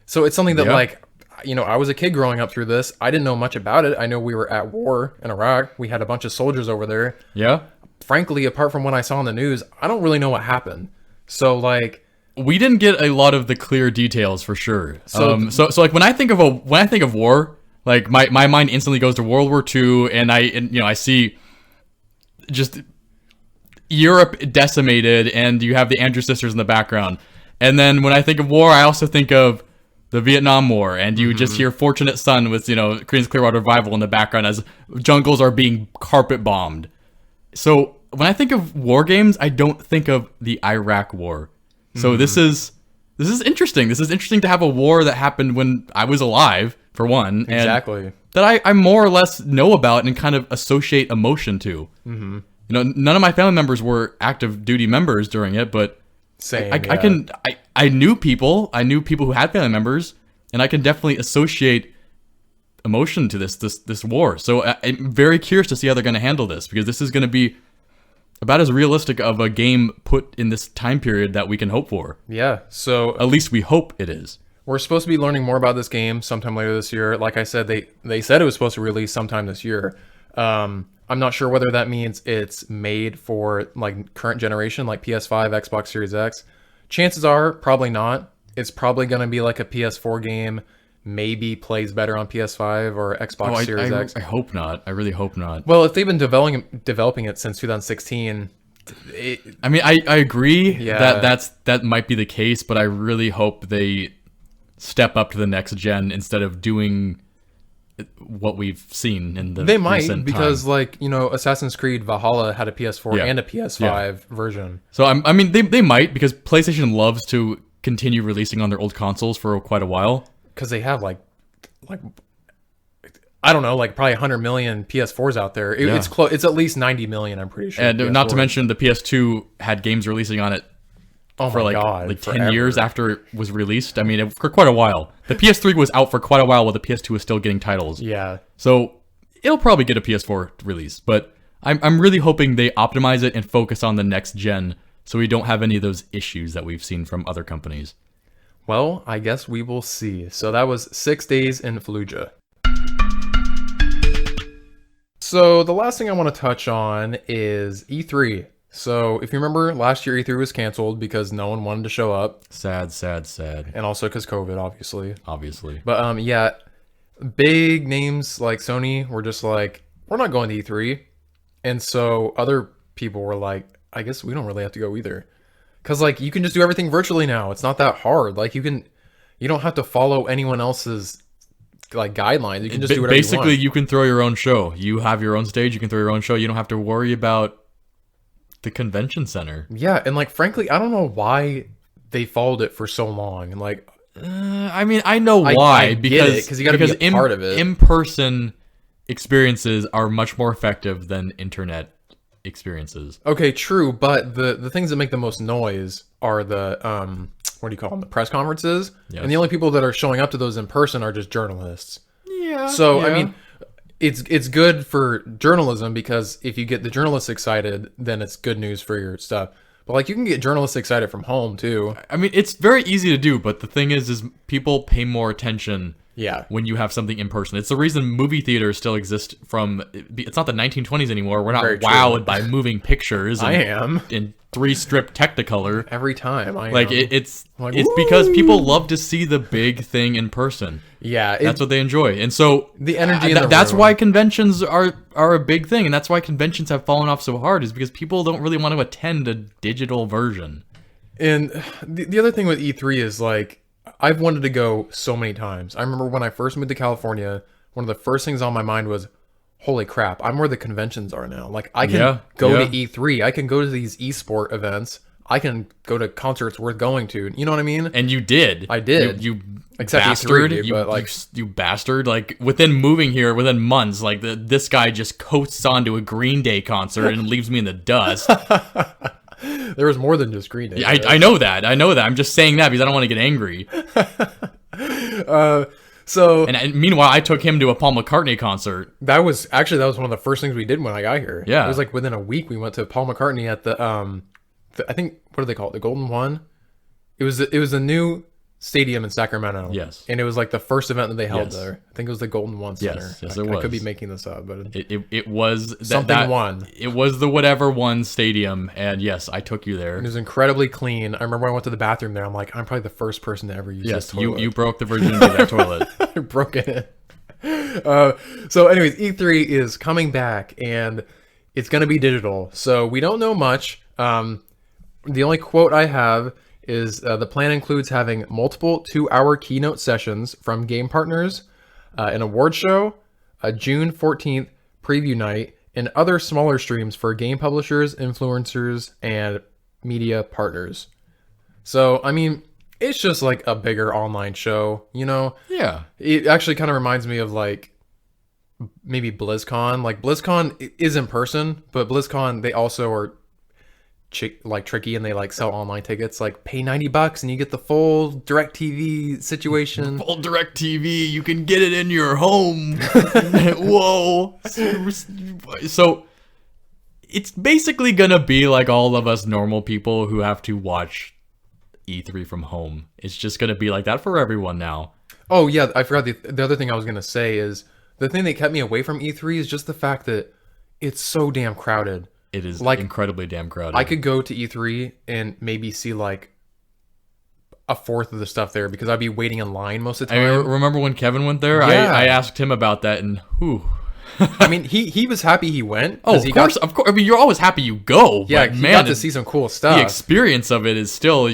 So it's something that like, I was a kid growing up through this. I didn't know much about it. I know we were at war in Iraq. We had a bunch of soldiers over there. Yeah. Frankly, apart from what I saw in the news, I don't really know what happened. So like, we didn't get a lot of the clear details for sure. So like when I think of war, like my mind instantly goes to World War II, and I see just Europe decimated, and you have the Andrews sisters in the background. And then when I think of war, I also think of the Vietnam War, and you just hear Fortunate Son with, Korean's Clearwater Revival in the background as jungles are being carpet bombed. So when I think of war games, I don't think of the Iraq War. So this is interesting. This is interesting to have a war that happened when I was alive, for one. And exactly. That I more or less know about and kind of associate emotion to. None of my family members were active duty members during it, but same. I knew people. I knew people who had family members, and I can definitely associate emotion to this war. So I'm very curious to see how they're going to handle this, because this is going to be about as realistic of a game put in this time period that we can hope for. Yeah. So at least we hope it is. We're supposed to be learning more about this game sometime later this year. Like I said, they said it was supposed to release sometime this year. I'm not sure whether that means it's made for like current generation, like PS5, Xbox Series X. Chances are probably not. It's probably going to be like a PS4 game, maybe plays better on PS5 or Xbox Series X. I hope not. I really hope not. Well, if they've been developing it since 2016, I agree Yeah. that might be the case, but I really hope they step up to the next gen instead of doing what we've seen in the they might, recent because time. like, Assassin's Creed Valhalla had a PS4 and a PS5 version. So they might, because PlayStation loves to continue releasing on their old consoles for quite a while. Because they have like I don't know, like probably 100 million PS4s out there. It's close. It's at least 90 million, I'm pretty sure. And PS4. not to mention the PS2 had games releasing on it for like 10 forever. years after it was released. I mean, for quite a while. The PS3 was out for quite a while the PS2 was still getting titles. Yeah. So it'll probably get a PS4 release, but I'm really hoping they optimize it and focus on the next gen, so we don't have any of those issues that we've seen from other companies. Well, I guess we will see. So that was 6 days in Fallujah. So the last thing I want to touch on is E3. So if you remember, last year E3 was canceled because no one wanted to show up, Sad, sad, sad. and also because COVID, obviously. Obviously. But yeah, big names like Sony were just like, we're not going to E3, and so other people were like, I guess we don't really have to go either, because like you can just do everything virtually now. It's not that hard. Like you don't have to follow anyone else's like guidelines. You can just do whatever Basically, you you can throw your own show. You have your own stage. You can throw your own show. You don't have to worry about the convention center. want. Yeah, and like frankly, I don't know why they followed it for so long. And like, I mean, I know why. I get it, 'cause you gotta be a part of it. In-person experiences are much more effective than internet experiences. okay, true, but the things that make the most noise are the what do you call them? The press conferences, Yes. and the only people that are showing up to those in person are just journalists. Yeah. So I mean, it's good for journalism because if you get the journalists excited, then it's good news for your stuff. But like you can get journalists excited from home too. I mean, it's very easy to do, but the thing is people pay more attention Yeah. when you have something in person. It's the reason movie theaters still exist from... It's not the 1920s anymore. We're not Very true. wowed by moving pictures. I am in 3-strip Technicolor. every time. Like it's like, because "Woo!" people love to see the big thing in person. Yeah, That's what they enjoy, and so the energy in the that's room. why conventions are a big thing, and that's why conventions have fallen off so hard. Is because people don't really want to attend a digital version. And the other thing with E3 is like I've wanted to go so many times. I remember when I first moved to California, one of the first things on my mind was, holy crap, I'm where the conventions are now. Like I can go to E3, I can go to these esport events, I can go to concerts worth going to. You know what I mean? And you did. I did. You Except bastard. E3, but like you bastard. Like within moving here, within months, like this guy just coasts onto a Green Day concert and leaves me in the dust. there was more than just Green Day. I know that. I know that. I'm just saying that because I don't want to get angry. So And meanwhile, I took him to a Paul McCartney concert. that was one of the first things we did when I got here. Yeah. It was like within a week we went to Paul McCartney at the I think, what do they call it? The Golden One? It was a new stadium in Sacramento. Yes. And it was like the first event that they held Yes. there. I think it was the Golden One Center. Yes, I it was. could be making this up, but It was Something one. It was the whatever one stadium, and yes, I took you there. it was incredibly clean. I remember when I went to the bathroom there, I'm like, I'm probably the first person to ever use this Yes, toilet. you broke the virginity of that toilet. I broke it. So anyways, E3 is coming back and it's going to be digital. So we don't know much. The only quote I have is the plan includes having multiple 2-hour keynote sessions from game partners, an award show, a June 14th preview night, and other smaller streams for game publishers, influencers, and media partners. So, I mean, it's just like a bigger online show, you know? Yeah. It actually kind of reminds me of like maybe BlizzCon. Like BlizzCon is in person, but BlizzCon, they also are tricky and they like sell online tickets. Like pay $90 and you get the full DirecTV situation. Full direct TV, you can get it in your home. Whoa. So it's basically gonna be like all of us normal people who have to watch E3 from home. It's just gonna be like that for everyone now. Oh yeah, I forgot the other thing I was gonna say is the thing that kept me away from E3 is just the fact that it's so damn crowded. It is Like, incredibly damn crowded. I could go to E3 and maybe see like a fourth of the stuff there because I'd be waiting in line most of the I time. remember when Kevin went there. Yeah. I asked him about that, and whew. I mean, he was happy he went. Oh, 'cause of course, of course. I mean, you're always happy you go. Yeah, but, he man, got to see some cool stuff. the experience of it is still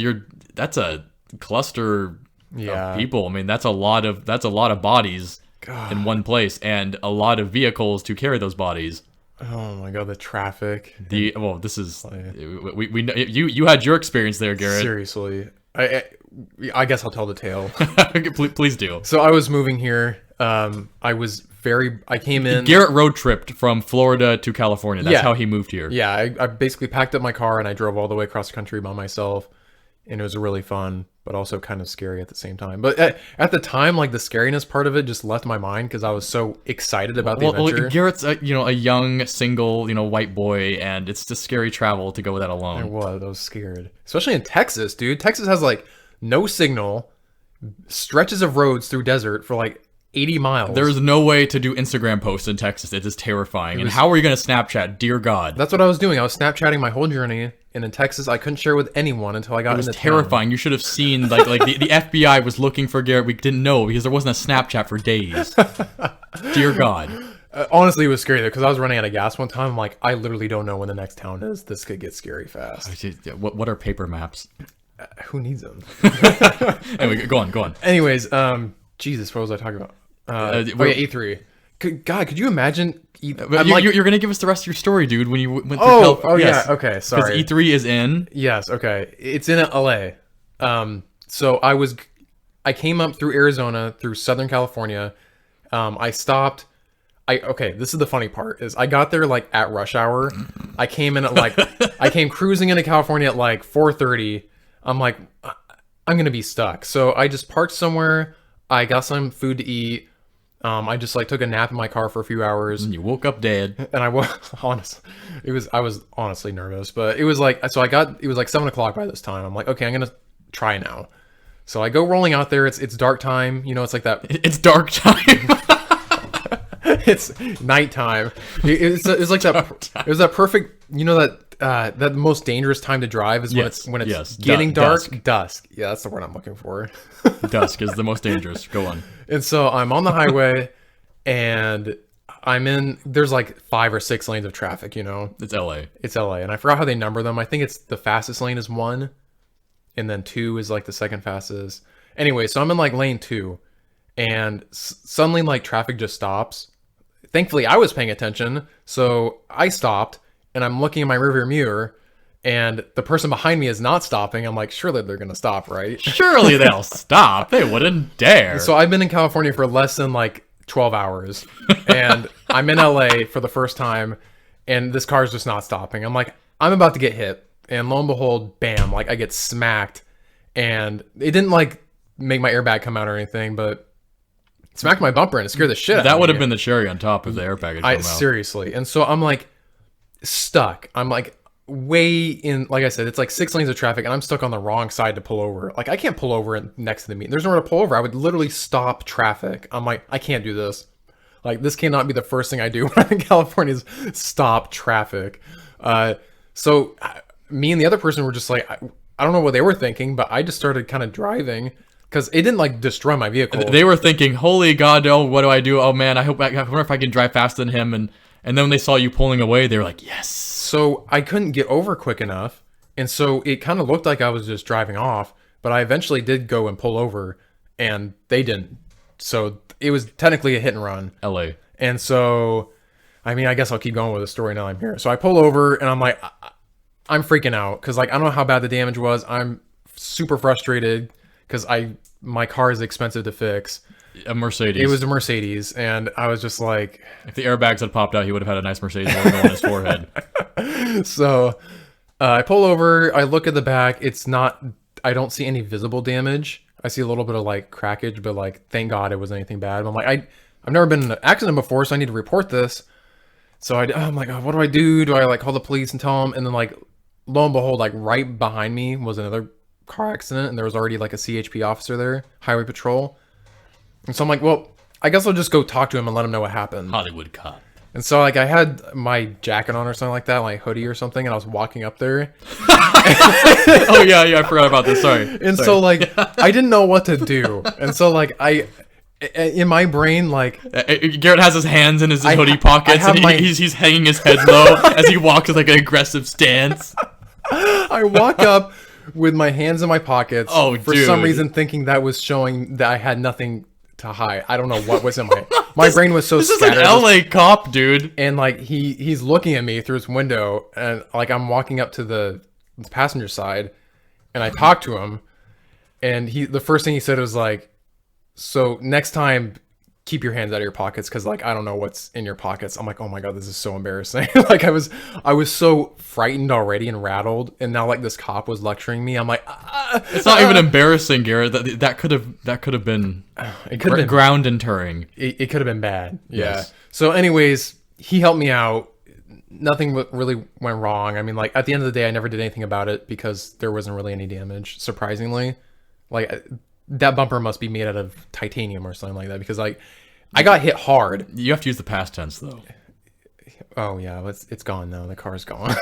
that's a cluster Yeah. of people. I mean, that's a lot of bodies in one place and a lot of vehicles to carry those bodies. Oh my god, the traffic. This is we you had your experience there, Garrett. Seriously. I guess I'll tell the tale. Please do. So I was moving here. I came in. Garrett road tripped from Florida to California. That's Yeah. how he moved here. Yeah, I basically packed up my car and I drove all the way across the country by myself. And it was really fun, but also kind of scary at the same time. But at the time, like the scariness part of it just left my mind because I was so excited about the adventure. Garrett's a young single white boy, and it's just scary travel to go with that alone. I was scared. Especially in Texas, dude. Texas has like no signal, stretches of roads through desert for like 80 miles. There is no way to do Instagram posts in Texas. It is terrifying. And how are you going to Snapchat? Dear God. That's what I was doing. I was Snapchatting my whole journey, and in Texas, I couldn't share with anyone until I got into town. Terrifying. You should have seen, like the FBI was looking for Garrett. We didn't know because there wasn't a Snapchat for days. Dear God. Honestly, it was scary though, because I was running out of gas one time. I'm like, I literally don't know when the next town is. This could get scary fast. What are paper maps? Who needs them? Anyway, go on. Anyways, Jesus, what was I talking about? Yeah, E3. God, could you imagine? You're gonna give us the rest of your story, dude. When you went through California. Yeah, okay, sorry. Because E3 is in. Yes, okay, it's in LA. So I came up through Arizona, through Southern California. I stopped. This is the funny part, is I got there like at rush hour. I came in at like, I came cruising into California at like 4:30. I'm like, I'm gonna be stuck. So I just parked somewhere. I got some food to eat. I just like took a nap in my car for a few hours. And you woke up dead. And I was I was honestly nervous, but it was like, it was like 7 o'clock by this time. I'm like, okay, I'm gonna try now. So I go rolling out there. It's dark time. You know, it's like that. It's dark time. It's nighttime. It's like that. It was that perfect. You know that the most dangerous time to drive is when it's getting dark. Dusk. Yeah, that's the word I'm looking for. Dusk is the most dangerous. Go on. And so I'm on the highway, and there's like 5 or 6 lanes of traffic. You know, it's LA. It's LA, and I forgot how they number them. I think it's the fastest lane is 1, and then 2 is like the second fastest. Anyway, so I'm in like lane 2, and suddenly like traffic just stops. Thankfully, I was paying attention, so I stopped, and I'm looking in my rearview mirror, and the person behind me is not stopping. I'm like, surely they're gonna stop, right? Surely they'll stop. They wouldn't dare. So I've been in California for less than like 12 hours, and I'm in LA for the first time, and this car's just not stopping. I'm like, I'm about to get hit, and lo and behold, bam! Like I get smacked, and it didn't like make my airbag come out or anything, but smacked my bumper and it scared the shit out of me. That would have been the cherry on top of the airbag had come out. Seriously. And so I'm like stuck. I'm like way in, like I said, it's like 6 lanes of traffic, and I'm stuck on the wrong side to pull over. Like I can't pull over next to the meet. There's nowhere to pull over. I would literally stop traffic. I'm like, I can't do this. Like this cannot be the first thing I do when I'm in California is stop traffic. So me and the other person were just like, I don't know what they were thinking, but I just started kind of driving. Because it didn't like destroy my vehicle. They were thinking, "Holy God, oh, what do I do? Oh man, I wonder if I can drive faster than him." And then when they saw you pulling away, they were like, "Yes." So I couldn't get over quick enough, and so it kind of looked like I was just driving off. But I eventually did go and pull over, and they didn't. So it was technically a hit and run. LA. And so, I mean, I guess I'll keep going with the story now I'm here. So I pull over, and I'm like, I'm freaking out because like I don't know how bad the damage was. I'm super frustrated. Because my car is expensive to fix. A Mercedes. It was a Mercedes, and I was just like... If the airbags had popped out, he would have had a nice Mercedes logo on his forehead. So, I pull over, I look at the back, it's not... I don't see any visible damage. I see a little bit of, like, crackage, but, like, thank God it wasn't anything bad. But I'm like, I've never been in an accident before, so I need to report this. So I'm like, oh, what do I do? Do I, like, call the police and tell them? And then, like, lo and behold, like, right behind me was another car accident, and there was already like a CHP officer there, highway patrol. And so I'm like, well, I guess I'll just go talk to him and let him know what happened. Hollywood cop. And so like I had my jacket on or something like that, like hoodie or something, and I was walking up there. Oh yeah, I forgot about this. Sorry. And so like I didn't know what to do, and so like in my brain, like Garrett has his hands in his hoodie pockets, and he's hanging his head low as he walks with like an aggressive stance. I walk up with my hands in my pockets. Oh, for some reason, thinking that was showing that I had nothing to hide. I don't know what was in my brain was so scattered. This is an LA cop, dude. And like he's looking at me through his window, and like I'm walking up to the passenger side, and I talk to him, and the first thing he said was like, "So next time, keep your hands out of your pockets, because like I don't know what's in your pockets." I'm like, oh my God, this is so embarrassing. Like I was so frightened already and rattled, and now like this cop was lecturing me. I'm like, it's not even embarrassing, Garrett. That could have been ground deterring. It could have been bad. Yeah. Yes. So anyways, he helped me out. Nothing really went wrong. I mean, like at the end of the day, I never did anything about it because there wasn't really any damage. Surprisingly, like that bumper must be made out of titanium or something like that, because like I got hit hard. You have to use the past tense though. Oh yeah, it's gone now. The car's gone.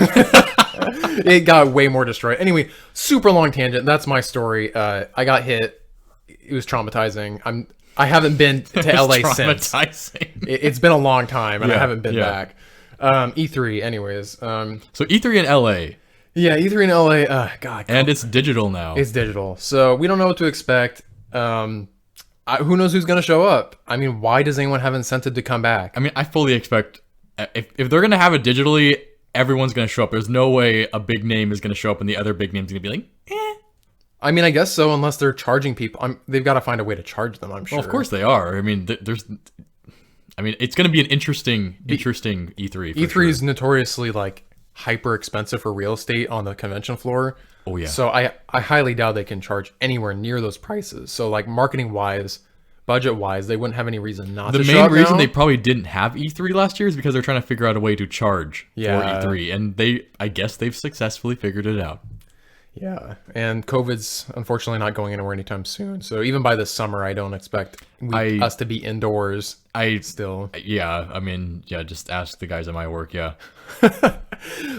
It got way more destroyed. Anyway, super long tangent. That's my story. I got hit. It was traumatizing. I haven't been to LA since. It's been a long time, and I haven't been back. E3, anyways. So E3 in LA. Yeah, E3 in LA. God. And it's digital now. It's digital, so we don't know what to expect. Who knows who's gonna show up? I mean, why does anyone have incentive to come back? I mean, I fully expect if they're gonna have it digitally, everyone's gonna show up. There's no way a big name is gonna show up and the other big name's gonna be like, eh. I mean, I guess so, unless they're charging people. They've got to find a way to charge them, I'm sure. Well, of course they are. I mean, it's going to be an interesting E3. E3 is notoriously like hyper expensive for real estate on the convention floor. Oh yeah. So I highly doubt they can charge anywhere near those prices. So like marketing wise, budget wise, they wouldn't have any reason not to. The main reason they probably didn't have E3 last year is because they're trying to figure out a way to charge for E3, and I guess they've successfully figured it out. Yeah, and COVID's unfortunately not going anywhere anytime soon. So even by this summer, I don't expect us to be indoors. Yeah, I mean, just ask the guys at my work. Yeah.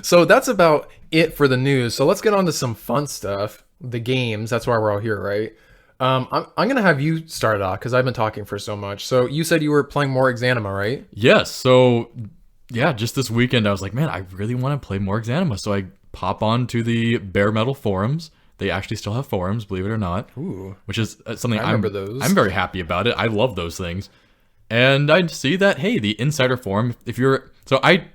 So that's about it for the news. So let's get on to some fun stuff. The games. That's why we're all here, right? I'm gonna have you start it off because I've been talking for so much. So you said you were playing more Exanima, right? Yes. So yeah, just this weekend I was like, man, I really want to play more Exanima. So I pop on to the Bare Mettle forums. They actually still have forums, believe it or not. Ooh. Which is something I remember those. I'm very happy about it. I love those things. And I see that, hey, the Insider forum, so I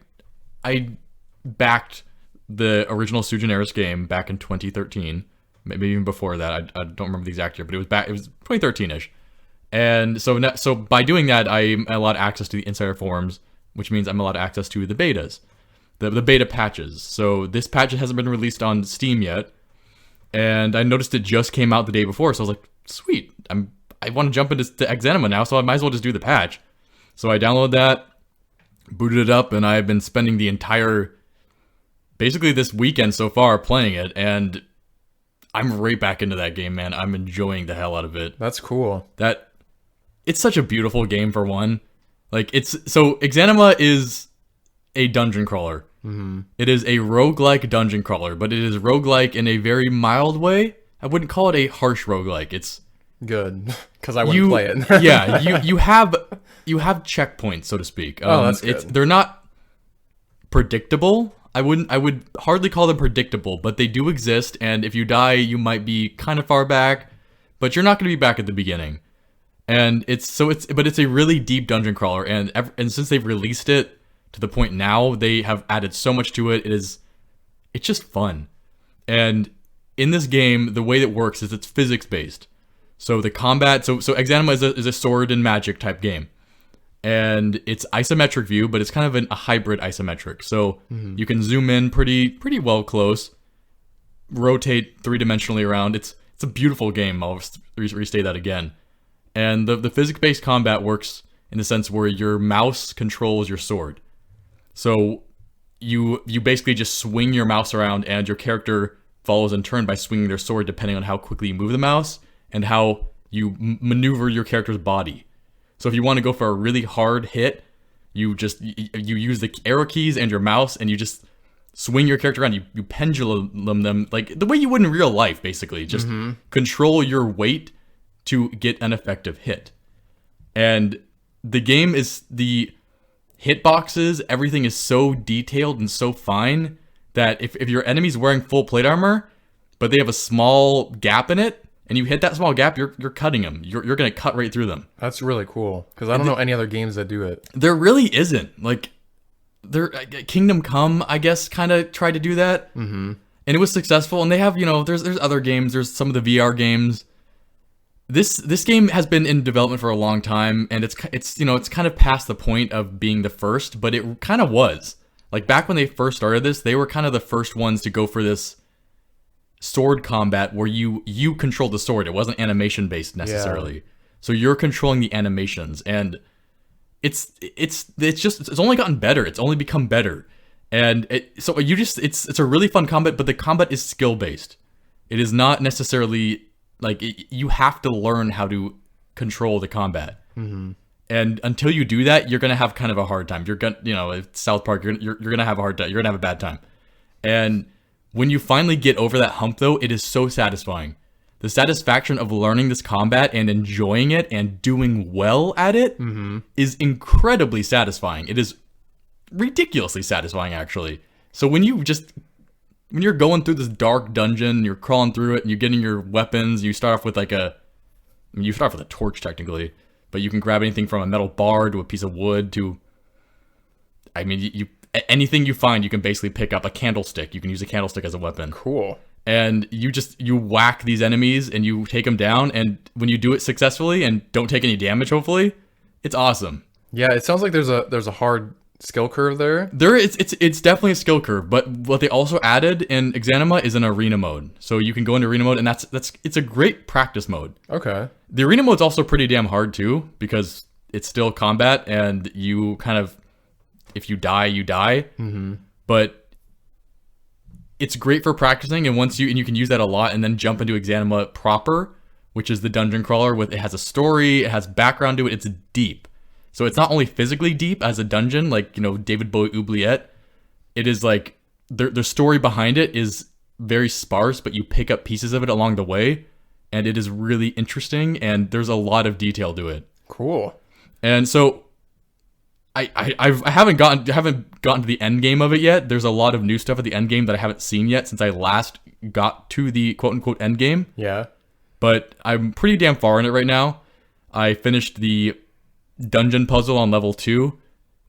backed the original Sugeneris game back in 2013. Maybe even before that. I don't remember the exact year, but it was 2013-ish. And so by doing that, I'm allowed access to the Insider forums, which means I'm allowed access to the betas. The beta patches. So this patch hasn't been released on Steam yet, and I noticed it just came out the day before. So I was like, sweet, I want to jump into Exanima now, so I might as well just do the patch. So I downloaded that, booted it up, and I've been spending the basically this weekend so far playing it, and I'm right back into that game, man. I'm enjoying the hell out of it. That's cool. It's such a beautiful game for one. Like Exanima is a dungeon crawler. Mm-hmm. It is a roguelike dungeon crawler, but it is roguelike in a very mild way. I wouldn't call it a harsh roguelike. It's good because I wouldn't play it. Yeah, you have checkpoints, so to speak. That's good. They're not predictable. I would hardly call them predictable, but they do exist. And if you die, you might be kind of far back, but you're not going to be back at the beginning. And it's a really deep dungeon crawler. And since they've released it to the point now, they have added so much to it. It's just fun. And in this game, the way it works is it's physics based. So the combat, so Exanima is a sword and magic type game, and it's isometric view, but it's kind of a hybrid isometric. So you can zoom in pretty well close, rotate 3-dimensionally around. It's a beautiful game. I'll restate that again. And the physics based combat works in the sense where your mouse controls your sword. So you basically just swing your mouse around, and your character follows in turn by swinging their sword depending on how quickly you move the mouse and how you maneuver your character's body. So if you want to go for a really hard hit, you use the arrow keys and your mouse, and you just swing your character around. You pendulum them like the way you would in real life, basically. Just control your weight to get an effective hit. And the game is the hitboxes, everything is so detailed and so fine that if your enemy's wearing full plate armor, but they have a small gap in it, and you hit that small gap, you're cutting them. You're going to cut right through them. That's really cool, because I don't know any other games that do it. There really isn't. Like, Kingdom Come, I guess, kind of tried to do that, and it was successful. And they have, there's other games. There's some of the VR games. This game has been in development for a long time, and it's kind of past the point of being the first, but it kind of was. Like, back when they first started this, they were kind of the first ones to go for this sword combat where you controlled the sword. It wasn't animation based necessarily. Yeah. So you're controlling the animations, and it's only gotten better. It's only become better. And it's a really fun combat, but the combat is skill based. It is not necessarily like you have to learn how to control the combat. And until you do that, you're gonna have kind of a hard time. You're gonna, it's South Park, you're gonna have a hard time. You're gonna have a bad time. And when you finally get over that hump, though, it is so satisfying. The satisfaction of learning this combat and enjoying it and doing well at it is incredibly satisfying. It is ridiculously satisfying, actually. So when you're going through this dark dungeon, you're crawling through it, and you're getting your weapons, you start off with you start off with a torch technically, but you can grab anything from a metal bar to a piece of wood to, anything you find, you can basically pick up. A candlestick. You can use a candlestick as a weapon. Cool. And you whack these enemies and you take them down, and when you do it successfully and don't take any damage, hopefully, it's awesome. Yeah, it sounds like there's a hard skill curve there. It's definitely a skill curve, but what they also added in Exanima is an arena mode. So you can go into arena mode, and it's a great practice mode. Okay. The arena mode's also pretty damn hard too, because it's still combat, and you kind of, if you die, you die. Mm-hmm. But it's great for practicing, and you can use that a lot, and then jump into Exanima proper, which is the dungeon crawler. It has a story, it has background to it, it's deep. So it's not only physically deep as a dungeon, like, David Bowie Oubliette. It is like, the story behind it is very sparse, but you pick up pieces of it along the way, and it is really interesting, and there's a lot of detail to it. Cool. And so I haven't gotten to the end game of it yet. There's a lot of new stuff at the end game that I haven't seen yet since I last got to the quote-unquote end game. Yeah. But I'm pretty damn far in it right now. I finished the dungeon puzzle on level 2,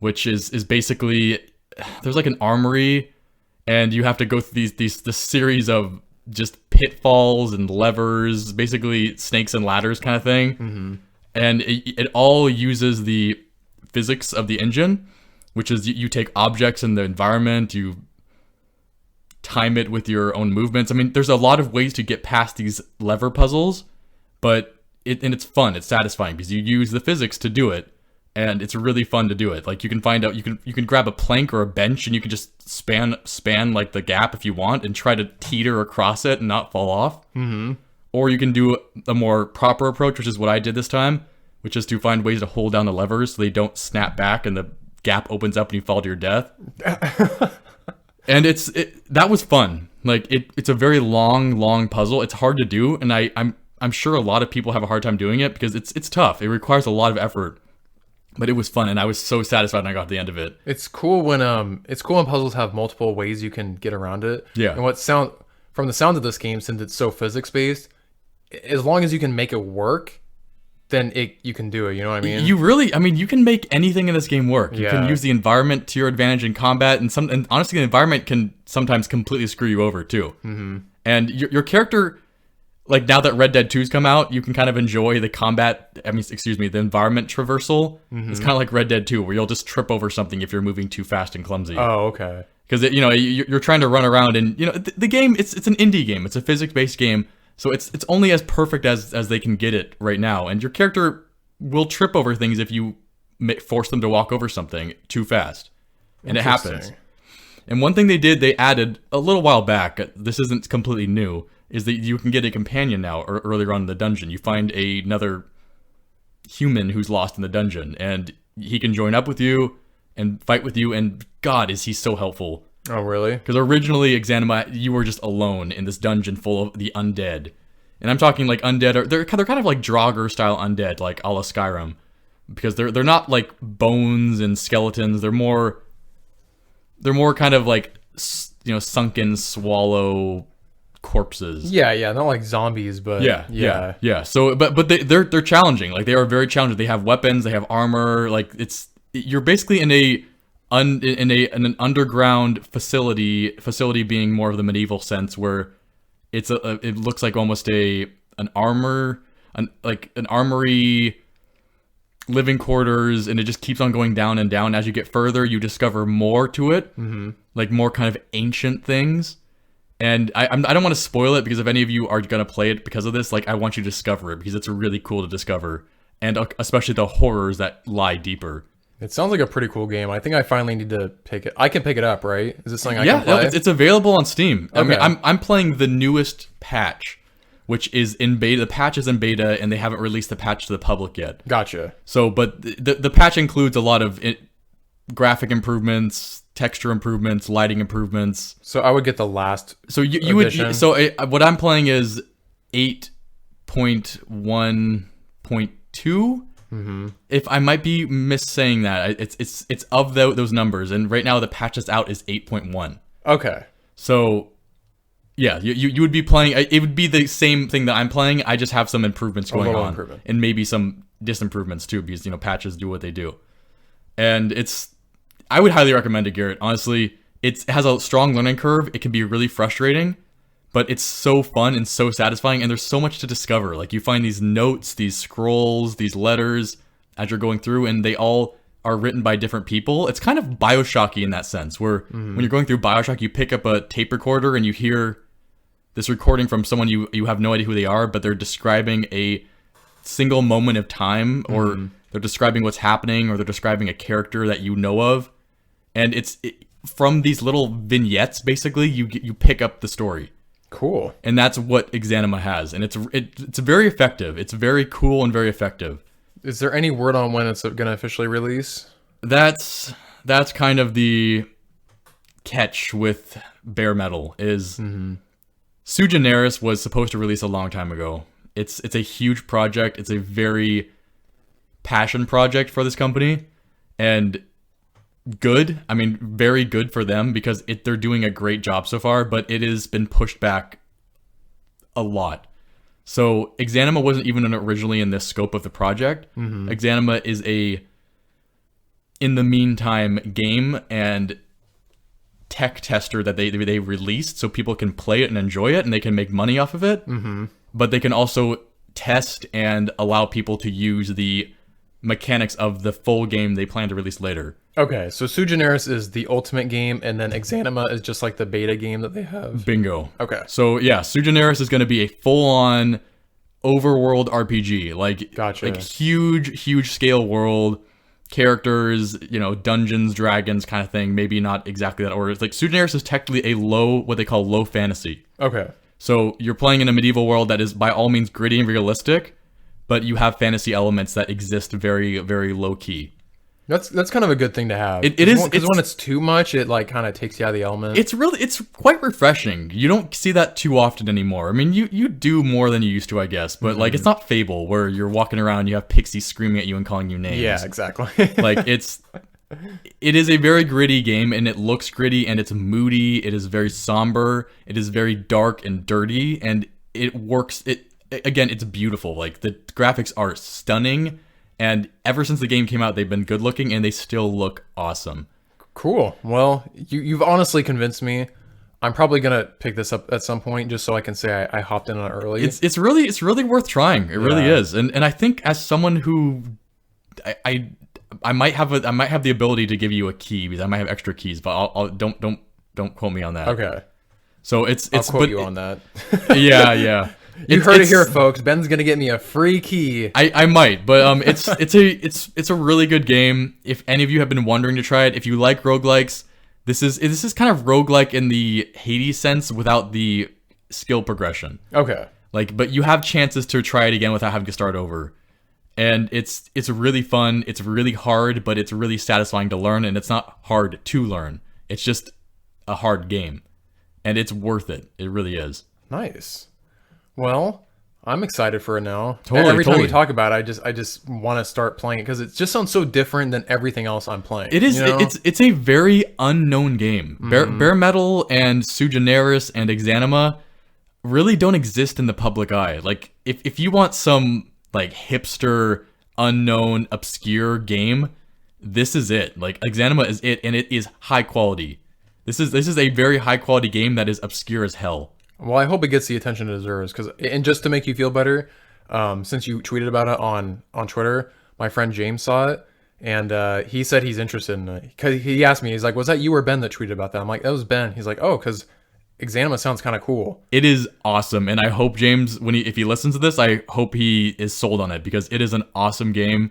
which is basically, there's like an armory, and you have to go through this series of just pitfalls and levers, basically snakes and ladders kind of thing. Mm-hmm. And it all uses the physics of the engine, which is you take objects in the environment, you time it with your own movements. There's a lot of ways to get past these lever puzzles, but it's fun, it's satisfying, because you use the physics to do it, and it's really fun to do it. Like, you can find out, you can grab a plank or a bench, and you can just span like the gap if you want, and try to teeter across it and not fall off. Mm-hmm. Or you can do a more proper approach, which is what I did this time, which is to find ways to hold down the levers so they don't snap back and the gap opens up and you fall to your death. And that was fun. Like, it's a very long puzzle. It's hard to do, and I'm sure a lot of people have a hard time doing it because it's tough. It requires a lot of effort. But it was fun, and I was so satisfied when I got to the end of it. It's cool when puzzles have multiple ways you can get around it. Yeah. And from the sound of this game, since it's so physics based, as long as you can make it work, then you can do it. You know what I mean? You can make anything in this game work. You can use the environment to your advantage in combat, and honestly, the environment can sometimes completely screw you over too. Mm-hmm. And your character, like, now that Red Dead 2's come out, you can kind of enjoy the the environment traversal. Mm-hmm. It's kind of like Red Dead 2, where you'll just trip over something if you're moving too fast and clumsy. Oh, okay. Because you're trying to run around, and the game, it's an indie game. It's a physics-based game. So it's only as perfect as they can get it right now. And your character will trip over things if you force them to walk over something too fast. And it happens. And one thing they added a little while back, this isn't completely new, is that you can get a companion now, or earlier on in the dungeon. You find another human who's lost in the dungeon, and he can join up with you and fight with you, and God, is he so helpful. Oh, really? Because originally, Exanima, you were just alone in this dungeon full of the undead. And I'm talking like undead, they're kind of like Draugr-style undead, like a la Skyrim. Because they're not like bones and skeletons, they're more kind of like, sunken, swallow corpses. Yeah, not like zombies, but yeah. So, but they're challenging. Like, they are very challenging. They have weapons, they have armor. Like, you're basically in an underground facility being more of the medieval sense, where it looks like almost an armory, living quarters, and it just keeps on going down and down. As you get further, you discover more to it, like more kind of ancient things. And I don't want to spoil it, because if any of you are gonna play it because of this, like, I want you to discover it, because it's really cool to discover, and especially the horrors that lie deeper. It sounds like a pretty cool game. I think I finally need to pick it. I can pick it up, right? Is this something I can play? Yeah, it's available on Steam. Okay. I'm playing the newest patch, which is in beta. The patch is in beta, and they haven't released the patch to the public yet. Gotcha. So, but the patch includes a lot of graphic improvements, texture improvements, lighting improvements. So I would get the last. So you would. So what I'm playing is 8.1.2. If I might be missaying that, it's of those numbers, and right now the patch that's out is 8.1. Okay. So, yeah, you would be playing. It would be the same thing that I'm playing. I just have some improvements going on, and maybe some disimprovements too, because patches do what they do. And I would highly recommend it, Garrett. Honestly, it has a strong learning curve. It can be really frustrating, but it's so fun and so satisfying, and there's so much to discover. Like, you find these notes, these scrolls, these letters as you're going through, and they all are written by different people. It's kind of Bioshocky in that sense, where when you're going through Bioshock, you pick up a tape recorder and you hear this recording from someone you have no idea who they are, but they're describing a single moment of time, or they're describing what's happening, or they're describing a character that you know of. And from these little vignettes, basically, you pick up the story. Cool. And that's what Exanima has, and it's very effective. It's very cool and very effective. Is there any word on when it's going to officially release? That's kind of the catch with Bare Mettle is Sui Generis was supposed to release a long time ago. It's a huge project. It's a very passion project for this company, and good. I mean, very good for them, because they're doing a great job so far, but it has been pushed back a lot. So Exanima wasn't even originally in this scope of the project. Exanima is in the meantime, game and tech tester that they released, so people can play it and enjoy it, and they can make money off of it. But they can also test and allow people to use the mechanics of the full game they plan to release later. Okay, so Sui Generis is the ultimate game, and then Exanima is just like the beta game that they have. Bingo. Okay. So yeah, Sui Generis is going to be a full-on overworld RPG, like gotcha. Like huge scale world, characters, dungeons, dragons kind of thing. Maybe not exactly that order. It's like Sui Generis is technically what they call low fantasy. Okay. So you're playing in a medieval world that is by all means gritty and realistic, but you have fantasy elements that exist very, very low key. That's kind of a good thing to have. It is, because when it's too much, it like kind of takes you out of the element. It's quite refreshing. You don't see that too often anymore. I mean, you do more than you used to, I guess, but like it's not Fable where you're walking around, you have pixies screaming at you and calling you names. Yeah, exactly. Like it is a very gritty game, and it looks gritty, and it's moody. It is very somber. It is very dark and dirty, and it works. Again, it's beautiful. Like, the graphics are stunning, and ever since the game came out, they've been good looking, and they still look awesome. Cool. Well, you've honestly convinced me. I'm probably gonna pick this up at some point, just so I can say I hopped in on it early. It's really worth trying. It really is. And I think, as someone who I might have the ability to give you a key, because I might have extra keys, but I'll don't quote me on that. Okay. So I'll quote you on that. Yeah. You heard it here, folks. Ben's gonna get me a free key. I might, but it's a really good game. If any of you have been wondering to try it, if you like roguelikes, this is kind of roguelike in the Hades sense without the skill progression. Okay. But you have chances to try it again without having to start over. And it's really fun. It's really hard, but it's really satisfying to learn, and it's not hard to learn. It's just a hard game. And it's worth it. It really is. Nice. Well, I'm excited for it now. Totally. Every time you talk about it, I just want to start playing it, because it just sounds so different than everything else I'm playing. It is. It's a very unknown game. Bare Mettle and Sui Generis and Exanima really don't exist in the public eye. Like, if you want some like hipster, unknown, obscure game, this is it. Like, Exanima is it, and it is high quality. This is a very high quality game that is obscure as hell. Well, I hope it gets the attention it deserves, and just to make you feel better, since you tweeted about it on Twitter, my friend James saw it, and he said he's interested in it. Cause he asked me, he's like, "Was that you or Ben that tweeted about that?" I'm like, "That was Ben." He's like, "Oh, because Exanima sounds kind of cool." It is awesome, and I hope James, if he listens to this, I hope he is sold on it, because it is an awesome game,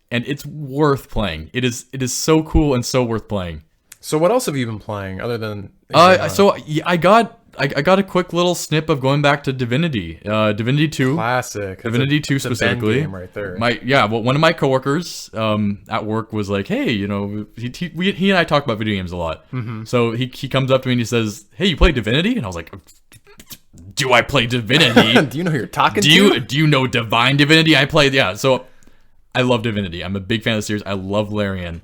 and it's worth playing. It is so cool and so worth playing. So what else have you been playing other than So I got I got a quick little snip of going back to Divinity. Divinity 2. Classic. Divinity 2 it's a Ben specifically. game right there. Well, one of my coworkers at work was like, hey, he and I talk about video games a lot. So he comes up to me and he says, hey, you play Divinity? And I was like, do I play Divinity? Do you know who you're talking to? Do you know Divine Divinity? I played, yeah. So I love Divinity. I'm a big fan of the series. I love Larian.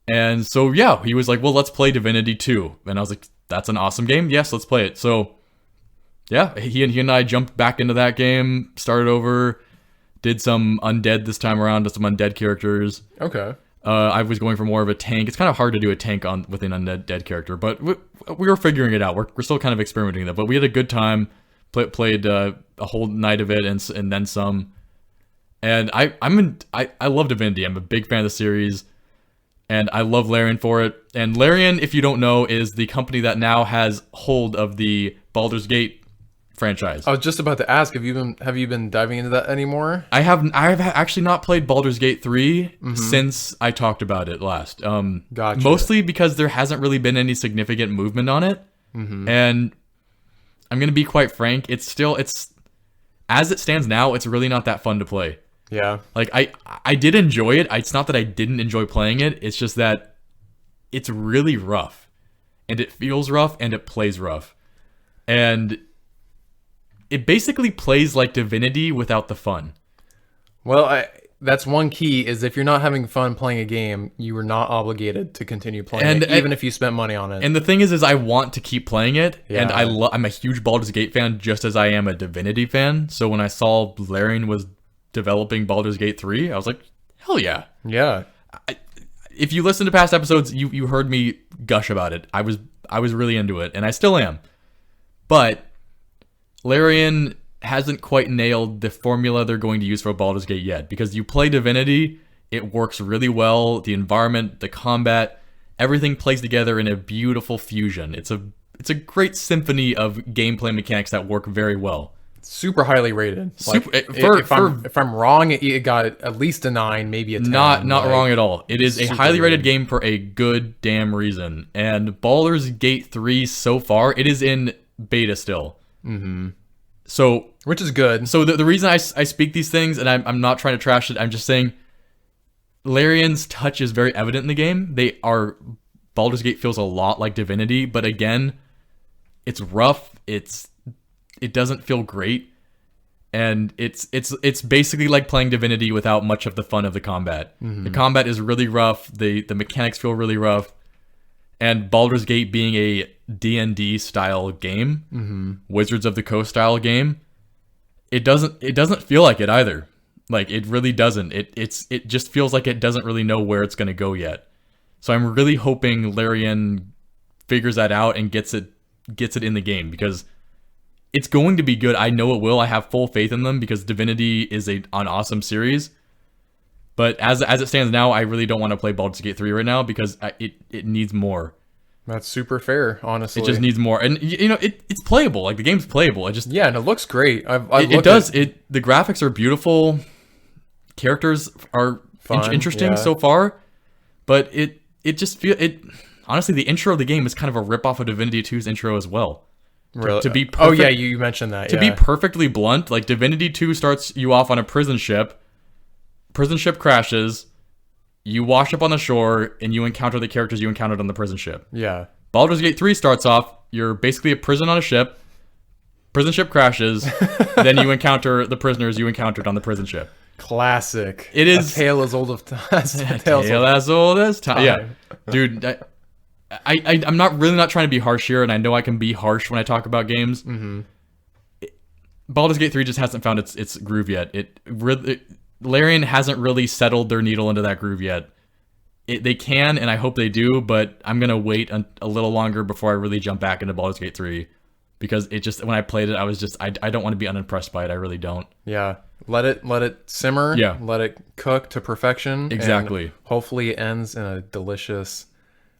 And so, yeah, he was like, well, let's play Divinity 2. And I was like, that's an awesome game. Yes, let's play it. So, yeah, he and I jumped back into that game, started over, did some undead this time around, some undead characters. Okay. I was going for more of a tank. It's kind of hard to do a tank with an undead character, but we were figuring it out. We're still kind of experimenting that, but we had a good time. Played a whole night of it and then some. And I love Divinity. I'm a big fan of the series. And I love Larian for it. And Larian, if you don't know, is the company that now has hold of the Baldur's Gate franchise. I was just about to ask, have you been diving into that anymore? I have actually not played Baldur's Gate 3 since I talked about it last. Gotcha. Mostly because there hasn't really been any significant movement on it. And I'm going to be quite frank, it's as it stands now, it's really not that fun to play. Yeah. Like, I did enjoy it. It's not that I didn't enjoy playing it. It's just that it's really rough. And it feels rough, and it plays rough. And it basically plays like Divinity without the fun. Well, that's one key, is if you're not having fun playing a game, you are not obligated to continue playing it, even if you spent money on it. And the thing is I want to keep playing it, Yeah. and I'm a huge Baldur's Gate fan, just as I am a Divinity fan. So when I saw Larian was developing Baldur's Gate 3, I was like, hell yeah. Yeah. If you listen to past episodes, you heard me gush about it. I was really into it, and I still am. But Larian hasn't quite nailed the formula they're going to use for Baldur's Gate yet, because you play Divinity, it works really well. The environment, the combat, everything plays together in a beautiful fusion. It's a great symphony of gameplay mechanics that work very well. Super highly rated. If I'm wrong, it got at least a 9, maybe a 10. Not wrong at all. It is a highly rated rated game for a good damn reason. And Baldur's Gate 3 so far, it is in beta still. So, which is good. So the reason I speak these things, and I'm not trying to trash it, I'm just saying Larian's touch is very evident in the game. Baldur's Gate feels a lot like Divinity, but again, it's rough. It doesn't feel great, and it's basically like playing Divinity without much of the fun of the combat. The combat is really rough. The mechanics feel really rough, and Baldur's Gate being a D&D style game, Wizards of the Coast style game, it doesn't feel like it either. Like, it really doesn't. It just feels like it doesn't really know where it's going to go yet. So I'm really hoping Larian figures that out and gets it in the game, because it's going to be good. I know it will. I have full faith in them, because Divinity is an awesome series. But as it stands now, I really don't want to play Baldur's Gate 3 right now, because it needs more. That's super fair, honestly. It just needs more. And it's playable. Like, the game's playable. And it looks great. The graphics are beautiful. Characters are interesting so far. But it just honestly, the intro of the game is kind of a rip-off of Divinity 2's intro as well. Really? To be perfect, oh yeah, you mentioned that. To be perfectly blunt, like, Divinity 2 starts you off on a prison ship. Prison ship crashes. You wash up on the shore, and you encounter the characters you encountered on the prison ship. Yeah. Baldur's Gate 3 starts off, you're basically a prison on a ship. Prison ship crashes. Then you encounter the prisoners you encountered on the prison ship. Classic. It is a tale as old as time. Yeah, dude. I'm not trying to be harsh here, and I know I can be harsh when I talk about games. Baldur's Gate 3 just hasn't found its groove yet. Larian hasn't really settled their needle into that groove yet. They can, and I hope they do, but I'm gonna wait a little longer before I really jump back into Baldur's Gate 3, because when I played it, I don't want to be unimpressed by it. I really don't. Yeah. Let it simmer. Yeah. Let it cook to perfection. Exactly. And hopefully it ends in a delicious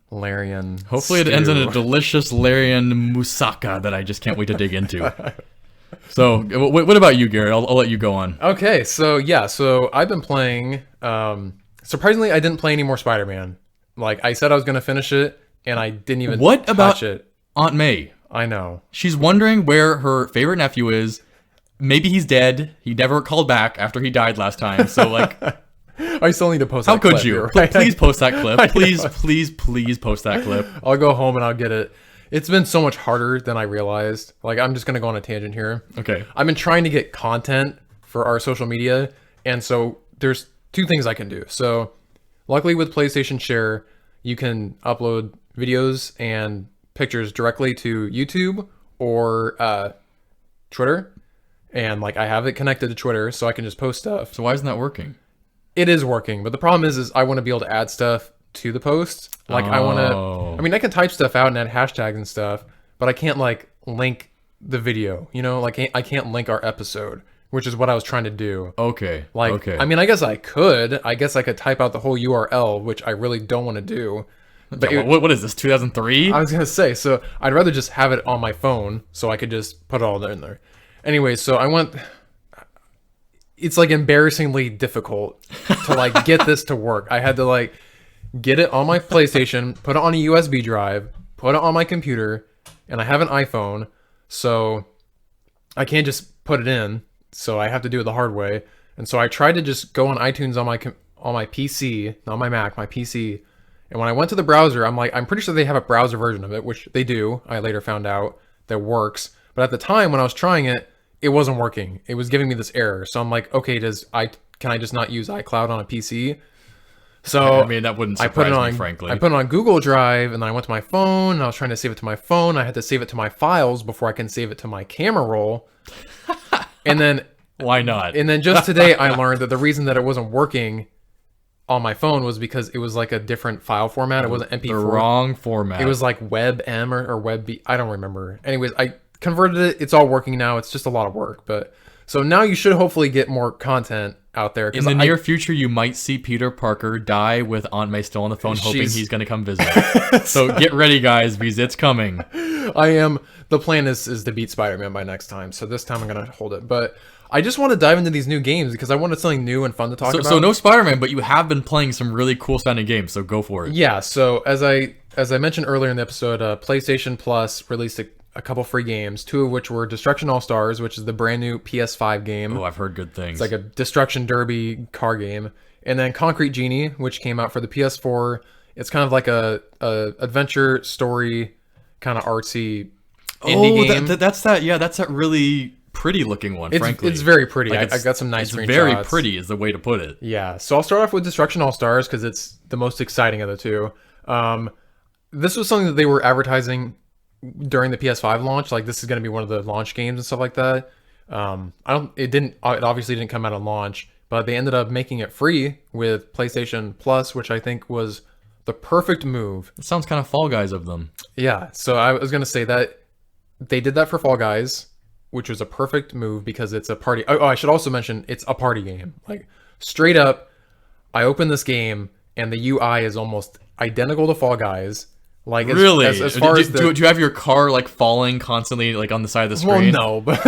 Larian Hopefully stew. It ends in a delicious Larian moussaka that I just can't wait to dig into. So, what about you, Garrett? I'll let you go on. Okay, so I've been playing. Surprisingly, I didn't play any more Spider-Man. Like, I said I was going to finish it, and I didn't even touch it. Aunt May. I know. She's wondering where her favorite nephew is. Maybe he's dead. He never called back after he died last time. So, like... I still need to post How that clip. could you? Right? Please post that clip. Please post that clip. I'll go home and I'll get it. It's been so much harder than I realized. Like, I'm just going to go on a tangent here. Okay. I've been trying to get content for our social media. And so there's two things I can do. So luckily with PlayStation Share, you can upload videos and pictures directly to YouTube or Twitter. And like I have it connected to Twitter so I can just post stuff. So why isn't that working? It is working, but the problem is I want to be able to add stuff to the post. Like I want to, I mean, I can type stuff out and add hashtags and stuff, but I can't like link the video, you know, like I can't link our episode, which is what I was trying to do. Okay. Like, okay. I mean, I guess I could type out the whole URL, which I really don't want to do. But what is this, 2003? I was going to say, so I'd rather just have it on my phone so I could just put it all in there. Anyway, so it's like embarrassingly difficult to like get this to work. I had to like get it on my PlayStation, put it on a USB drive, put it on my computer, and I have an iPhone, so I can't just put it in. So I have to do it the hard way. And so I tried to just go on iTunes on my PC, not my Mac, my PC. And when I went to the browser, I'm like, I'm pretty sure they have a browser version of it, which they do. I later found out that works. But at the time when I was trying it, it wasn't working. It was giving me this error. So I'm like, okay, can I just not use iCloud on a PC? So I mean, that wouldn't surprise me, frankly. I put it on Google Drive, and then I went to my phone, and I was trying to save it to my phone. I had to save it to my files before I can save it to my camera roll. And then why not? And then just today, I learned that the reason that it wasn't working on my phone was because it was like a different file format. It wasn't MP4. The wrong format. It was like WebM or WebB. I don't remember. Anyways, I converted it. It's all working now. It's just a lot of work, but so now you should hopefully get more content out there. In the near future, you might see Peter Parker die with Aunt May still on the phone, hoping he's going to come visit. So get ready, guys, because it's coming. The plan is to beat Spider-Man by next time. So this time I'm going to hold it. But I just want to dive into these new games because I wanted something new and fun to talk about. So no Spider-Man, but you have been playing some really cool sounding games. So go for it. Yeah. So as I mentioned earlier in the episode, PlayStation Plus released a couple free games, two of which were Destruction All-Stars, which is the brand new PS5 game. Oh, I've heard good things. It's like a Destruction Derby car game. And then Concrete Genie, which came out for the PS4. It's kind of like a adventure story, kind of artsy indie game. That's that really pretty looking one, frankly. It's very pretty. Like I got some nice screenshots. It's very pretty is the way to put it. Yeah. So I'll start off with Destruction All-Stars because it's the most exciting of the two. This was something that they were advertising during the PS5 launch. Like, this is going to be one of the launch games and stuff like that. It obviously didn't come out on launch, but they ended up making it free with PlayStation Plus, which I think was the perfect move. It sounds kind of Fall Guys of them. Yeah. So I was going to say that they did that for Fall Guys, which was a perfect move because it's a party. Oh, I should also mention it's a party game. Like, straight up, I open this game and the UI is almost identical to Fall Guys. Like, really? As far as do you have your car like falling constantly like on the side of the screen? Well, no, but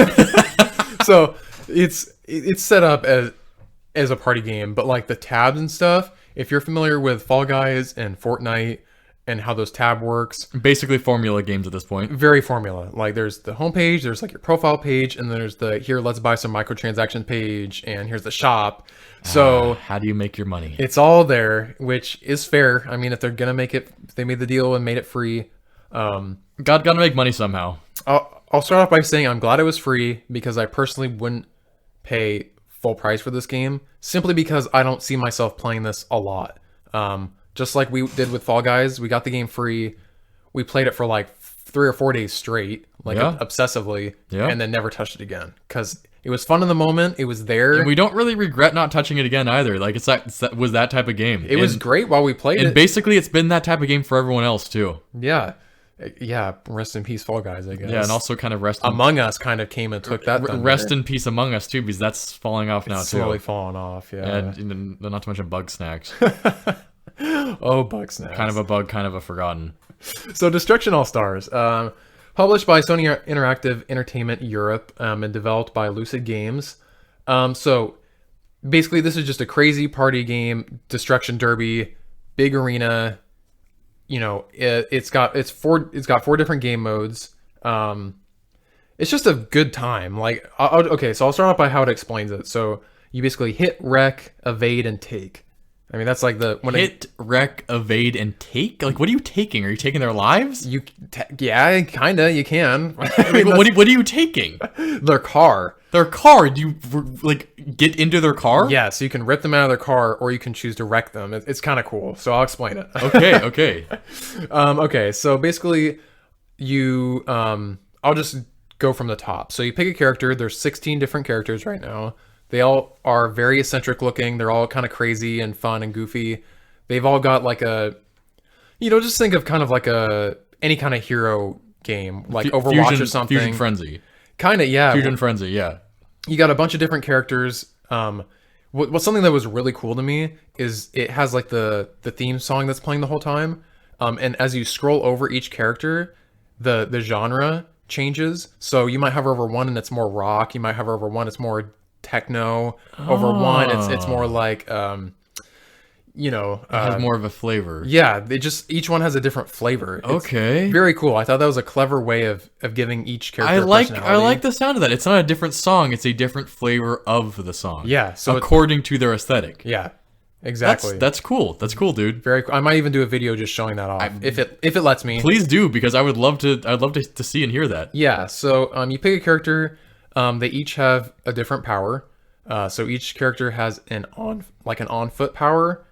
so it's set up as a party game, but like the tabs and stuff. If you're familiar with Fall Guys and Fortnite and how those tab works, basically formula games at this point. Very formula. Like, there's the homepage, there's like your profile page, and then there's the here let's buy some microtransaction page, and here's the shop. So how do you make your money? It's all there, which is fair. I mean, if they're gonna make it, if they made the deal and made it free. Gotta make money somehow. I'll start off by saying I'm glad it was free because I personally wouldn't pay full price for this game simply because I don't see myself playing this a lot. Just like we did with Fall Guys, we got the game free. We played it for like 3 or 4 days straight, like obsessively, and then never touched it again because it was fun in the moment. It was there, and we don't really regret not touching it again either. Like, it was that type of game. It was great while we played it. And basically, it's been that type of game for everyone else too. Yeah. Rest in peace, Fall Guys, I guess. Yeah, and also kind of Among Us kind of came and took that. Rest in peace, Among Us too, because that's falling off now too. Slowly falling off. Yeah, and not to mention Bug Snacks. Oh, Bug Snacks. Kind of a bug, kind of a forgotten. So, Destruction All-Stars, published by Sony Interactive Entertainment Europe, and developed by Lucid Games. So, basically, this is just a crazy party game, destruction derby, big arena, it's got 4 different game modes. It's just a good time. Like, okay, so I'll start off by how it explains it. So you basically hit, wreck, evade, and take. I mean, that's like hit, wreck, evade, and take. Like, what are you taking? Are you taking their lives? Yeah, kinda. You can. I mean, what are you taking? Their car. Their car. Do you like get into their car? Yeah, so you can rip them out of their car, or you can choose to wreck them. It's kind of cool. So I'll explain it. Okay. Okay. So basically, I'll just go from the top. So you pick a character. There's 16 different characters right now. They all are very eccentric looking. They're all kind of crazy and fun and goofy. They've all got like just think of kind of like any kind of hero game, like Overwatch or something. Fusion Frenzy. Kind of, yeah. Fusion Frenzy, yeah. You got a bunch of different characters. What's something that was really cool to me is it has like the theme song that's playing the whole time. And as you scroll over each character, the genre changes. So you might hover over one and it's more rock. You might hover over one, it's more techno. Over one, it's more like it has more of a flavor. Yeah, each one has a different flavor. Okay, it's very cool. I thought that was a clever way of giving each character personality. I like the sound of that. It's not a different song, it's a different flavor of the song. Yeah, so according to their aesthetic. Yeah, exactly. That's cool. That's cool, dude. Very cool. I might even do a video just showing that off if it lets me. Please do, because I'd love to see and hear that. Yeah, so you pick a character. They each have a different power. So each character has an on foot power.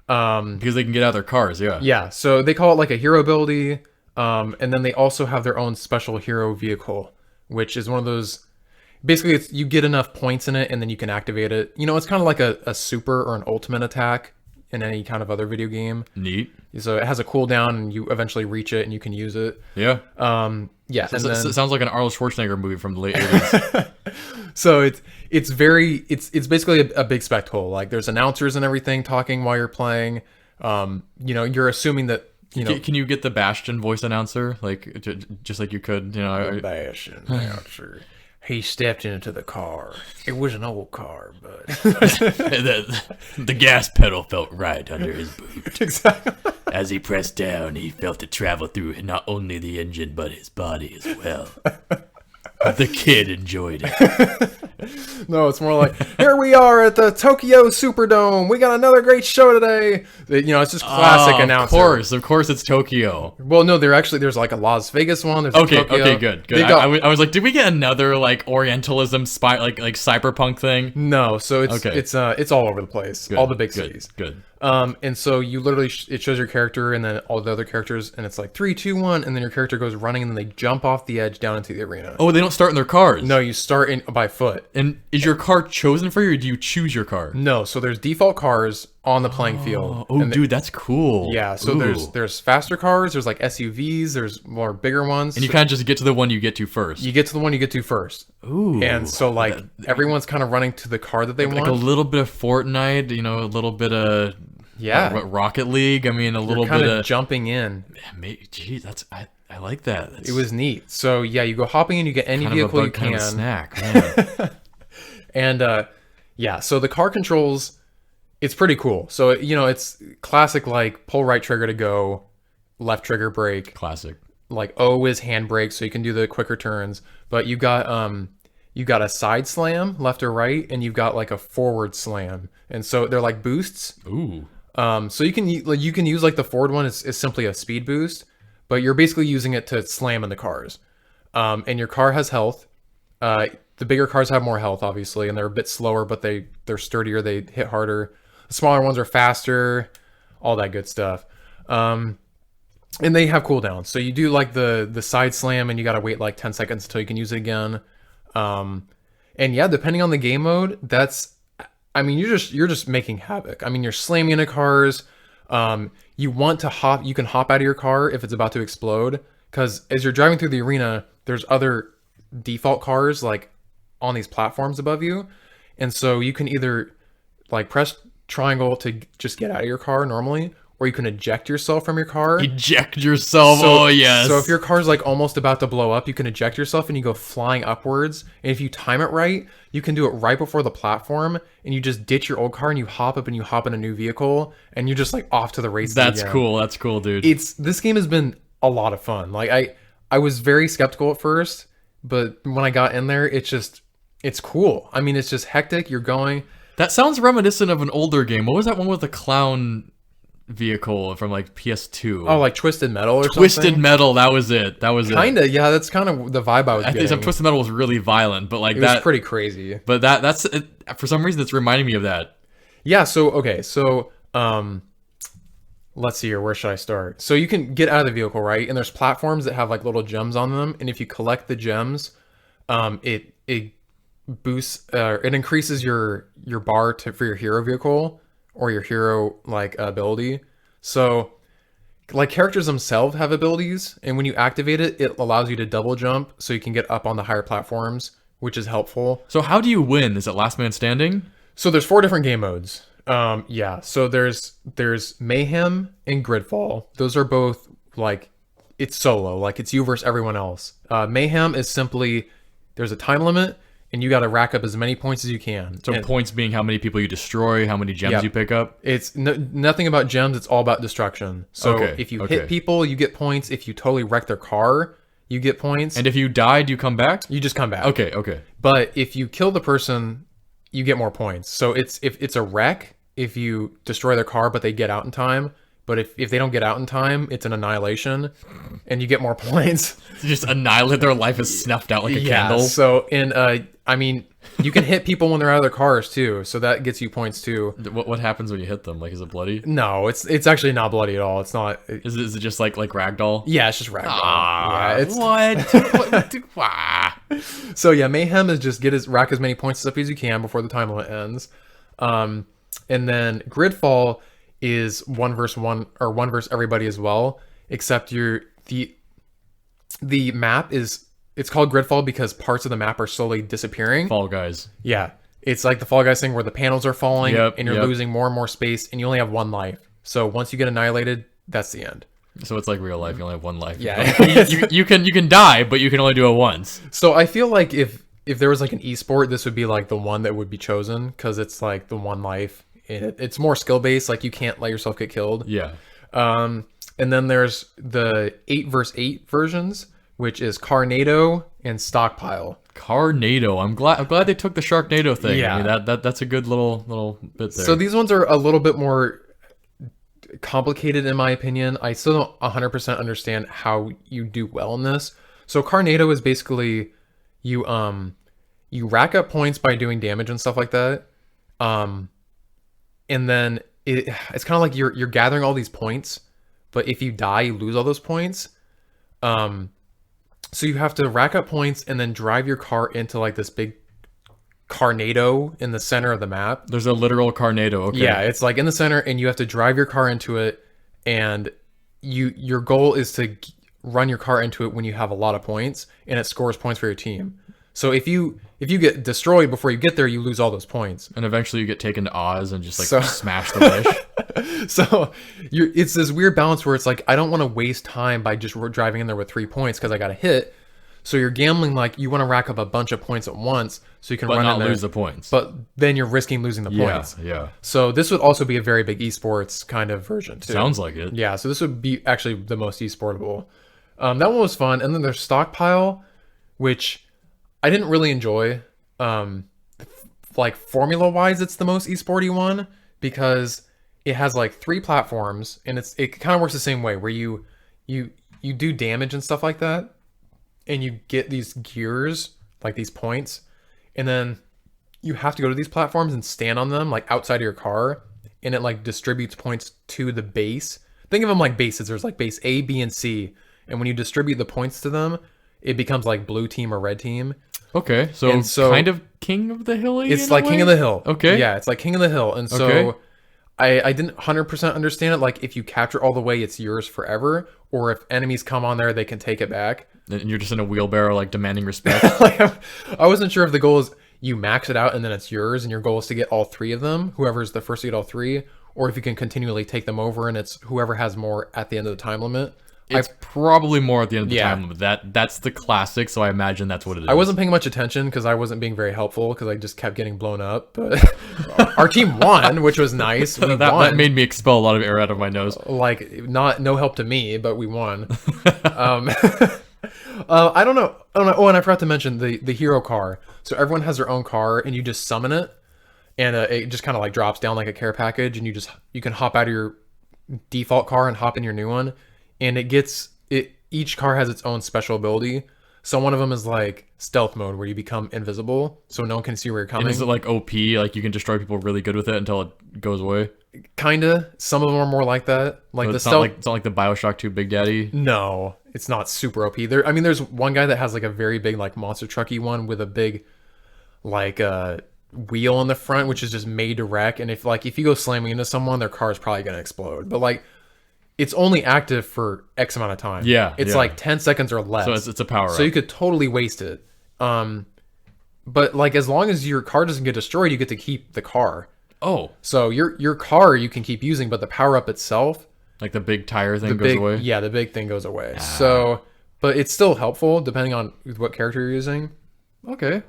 Because they can get out of their cars, yeah. Yeah, so they call it like a hero ability. And then they also have their own special hero vehicle, which is one of those. Basically, you get enough points in it, and then you can activate it. It's kind of like a super or an ultimate attack in any kind of other video game. Neat. So it has a cooldown, and you eventually reach it, and you can use it. Yeah. Yeah. So it sounds like an Arnold Schwarzenegger movie from the late 80s. So it's basically a big spectacle. Like, there's announcers and everything talking while you're playing. You're assuming that. Can you get the Bastion voice announcer, like just like you could? The Bastion announcer. He stepped into the car. It was an old car, but the gas pedal felt right under his boot. Exactly. As he pressed down, he felt it travel through not only the engine but his body as well. The kid enjoyed it. No, it's more like, here we are at the Tokyo Superdome. We got another great show today. It's just classic announcer. Of course, it's Tokyo. Well, no, there's like a Las Vegas one. There's okay, Tokyo. Okay, good. I was like, did we get another like Orientalism like cyberpunk thing? No, so it's all over the place. Good, all the big cities. Good. And so you literally it shows your character and then all the other characters, and it's like 3, 2, 1, and then your character goes running, and then they jump off the edge down into the arena. Oh, they don't start in their cars. No, you start by foot. And is your car chosen for you, or do you choose your car? No, so there's default cars on the playing field. Oh, dude, that's cool. Yeah, so there's faster cars, there's like SUVs, there's more bigger ones. And you kind of just get to the one you get to first. You get to the one you get to first. Ooh. And so like everyone's kind of running to the car that they want. Like a little bit of Fortnite, a little bit of Rocket League. I mean, a little bit of jumping in. Geez, I like that. It was neat. So yeah, you go hopping in, you get any vehicle you can. Kind of a snack, man. And so the car controls, it's pretty cool. So it's classic, like pull right trigger to go, left trigger brake. Classic. Like O is handbrake, so you can do the quicker turns. But you got a side slam, left or right, and you've got like a forward slam, and so they're like boosts. Ooh. So you can use like the forward one is simply a speed boost, but you're basically using it to slam into cars. And your car has health. The bigger cars have more health, obviously, and they're a bit slower, but they're sturdier. They hit harder. The smaller ones are faster. All that good stuff. And they have cooldowns. So you do like the side slam, and you gotta wait like 10 seconds until you can use it again. And yeah, depending on the game mode, you're just making havoc. I mean, you're slamming into cars. You want to hop. You can hop out of your car if it's about to explode, because as you're driving through the arena, there's other default cars like on these platforms above you, and so you can either like press triangle to just get out of your car normally, or or you can eject yourself from your car. Eject yourself. Oh yes. So if your car's like almost about to blow up, you can eject yourself and you go flying upwards. And if you time it right, you can do it right before the platform, and you just ditch your old car and you hop up and you hop in a new vehicle, and you're just like off to the races. That's again. cool. That's cool, dude. This game has been a lot of fun. Like I was very skeptical at first, but when I got in there, it's cool. I mean, it's just hectic. You're going. That sounds reminiscent of an older game. What was that one with the clown vehicle from like PS2? Oh, like Twisted Metal or something? Twisted Metal, that was it. Kinda, yeah, that's kind of the vibe I was getting. I think Twisted Metal was really violent, but like it was pretty crazy. But that's for some reason it's reminding me of that. Yeah, so okay, so let's see here, where should I start? So you can get out of the vehicle, right? And there's platforms that have like little gems on them, and if you collect the gems, it boosts it increases your bar for your hero vehicle or your hero like ability. So like characters themselves have abilities, and when you activate it, it allows you to double jump so you can get up on the higher platforms, which is helpful. So how do you win? Is it last man standing? So there's 4 different game modes. Yeah, so there's Mayhem and Gridfall. Those are both like, it's solo, like it's you versus everyone else. Mayhem is simply, there's a time limit and you got to rack up as many points as you can. So points being how many people you destroy, how many gems you pick up. It's nothing about gems, it's all about destruction. So if you hit people, you get points. If you totally wreck their car, you get points. And if you die, do you come back? You just come back. Okay. But if you kill the person, you get more points. So if it's a wreck if you destroy their car but they get out in time. But if they don't get out in time, it's an annihilation and you get more points. You just annihilate, their life is snuffed out like a candle. So I mean, you can hit people when they're out of their cars too, so that gets you points too. What happens when you hit them? Like, is it bloody? No, it's actually not bloody at all. It's not. Is it just like ragdoll? Yeah, it's just ragdoll. Yeah, it's what? So yeah, Mayhem is just rack as many points up as you can before the time limit ends. And then Gridfall is 1 versus 1 or 1 versus everybody as well, except the map is, it's called Gridfall because parts of the map are slowly disappearing. Fall Guys. Yeah. It's like the Fall Guys thing where the panels are falling and you're losing more and more space and you only have 1 life. So once you get annihilated, that's the end. So it's like real life. You only have 1 life. Yeah. you can die, but you can only do it once. So I feel like if there was like an esport, this would be like the one that would be chosen because it's like the 1 life. It's more skill based. Like you can't let yourself get killed. Yeah. And then there's the 8 versus 8 versions, which is Carnado and Stockpile. Carnado. I'm glad they took the Sharknado thing. Yeah. I mean, that's a good little bit there. So these ones are a little bit more complicated in my opinion. I still don't 100% understand how you do well in this. So Carnado is basically you rack up points by doing damage and stuff like that. And then it's kind of like you're gathering all these points, but if you die, you lose all those points. So you have to rack up points and then drive your car into like this big Carnado in the center of the map. There's a literal Carnado. Okay. Yeah, it's like in the center, and you have to drive your car into it, and your goal is to run your car into it when you have a lot of points, and it scores points for your team. So if you get destroyed before you get there, you lose all those points. And eventually you get taken to Oz and just like smash the wish. So it's this weird balance where it's like, I don't want to waste time by just driving in there with 3 points because I got a hit. So you're gambling like you want to rack up a bunch of points at once so you can run in there, lose the points. But then you're risking losing the points. Yeah. So this would also be a very big esports kind of version too. Sounds like it. Yeah, so this would be actually the most esportable. That one was fun. And then there's Stockpile, which I didn't really enjoy. Like formula wise, it's the most esporty one because it has like 3 platforms and it kind of works the same way where you do damage and stuff like that. And you get these gears, like these points, and then you have to go to these platforms and stand on them, like outside of your car, and it like distributes points to the base. Think of them like bases. There's like base A, B, and C, and when you distribute the points to them, it becomes like blue team or red team. Okay, so kind of King of the Hill. It's like King of the Hill. Okay, yeah, it's like King of the Hill, and so I didn't 100% understand it. Like if you capture all the way, it's yours forever, or if enemies come on there, they can take it back. And you're just in a wheelbarrow, like demanding respect. Like, I wasn't sure if the goal is you max it out and then it's yours, and your goal is to get all 3 of them. Whoever's the first to get all 3, or if you can continually take them over and it's whoever has more at the end of the time limit. It's probably more at the end of the Yeah. time limit. That's the classic, so I imagine that's what it is. I wasn't paying much attention because I wasn't being very helpful because I just kept getting blown up. But our team won, which was nice. We won. That made me expel a lot of air out of my nose. Like no help to me, but we won. I don't know. Oh, and I forgot to mention the hero car. So everyone has their own car, and you just summon it, and it just kind of like drops down like a care package, and you can hop out of your default car and hop in your new one, and each car has its own special ability. So one of them is like stealth mode, where you become invisible, so no one can see where you're coming. And is it like OP? Like you can destroy people really good with it until it goes away? Kinda. Some of them are more like that. Like So the it's stealth. it's not like the Bioshock 2 Big Daddy. No, it's not super OP. There's one guy that has like a very big like monster trucky one with a big like wheel in the front, which is just made to wreck. And if you go slamming into someone, their car is probably gonna explode. But like, it's only active for X amount of time. Yeah, it's yeah. like 10 seconds or less. So it's a power up. So you could totally waste it. But like as long as your car doesn't get destroyed, you get to keep the car. Oh, So your car you can keep using, but the power up itself, like the big tire thing goes away? yeah, the big thing goes away. So, but it's still helpful depending on what character you're using. Okay.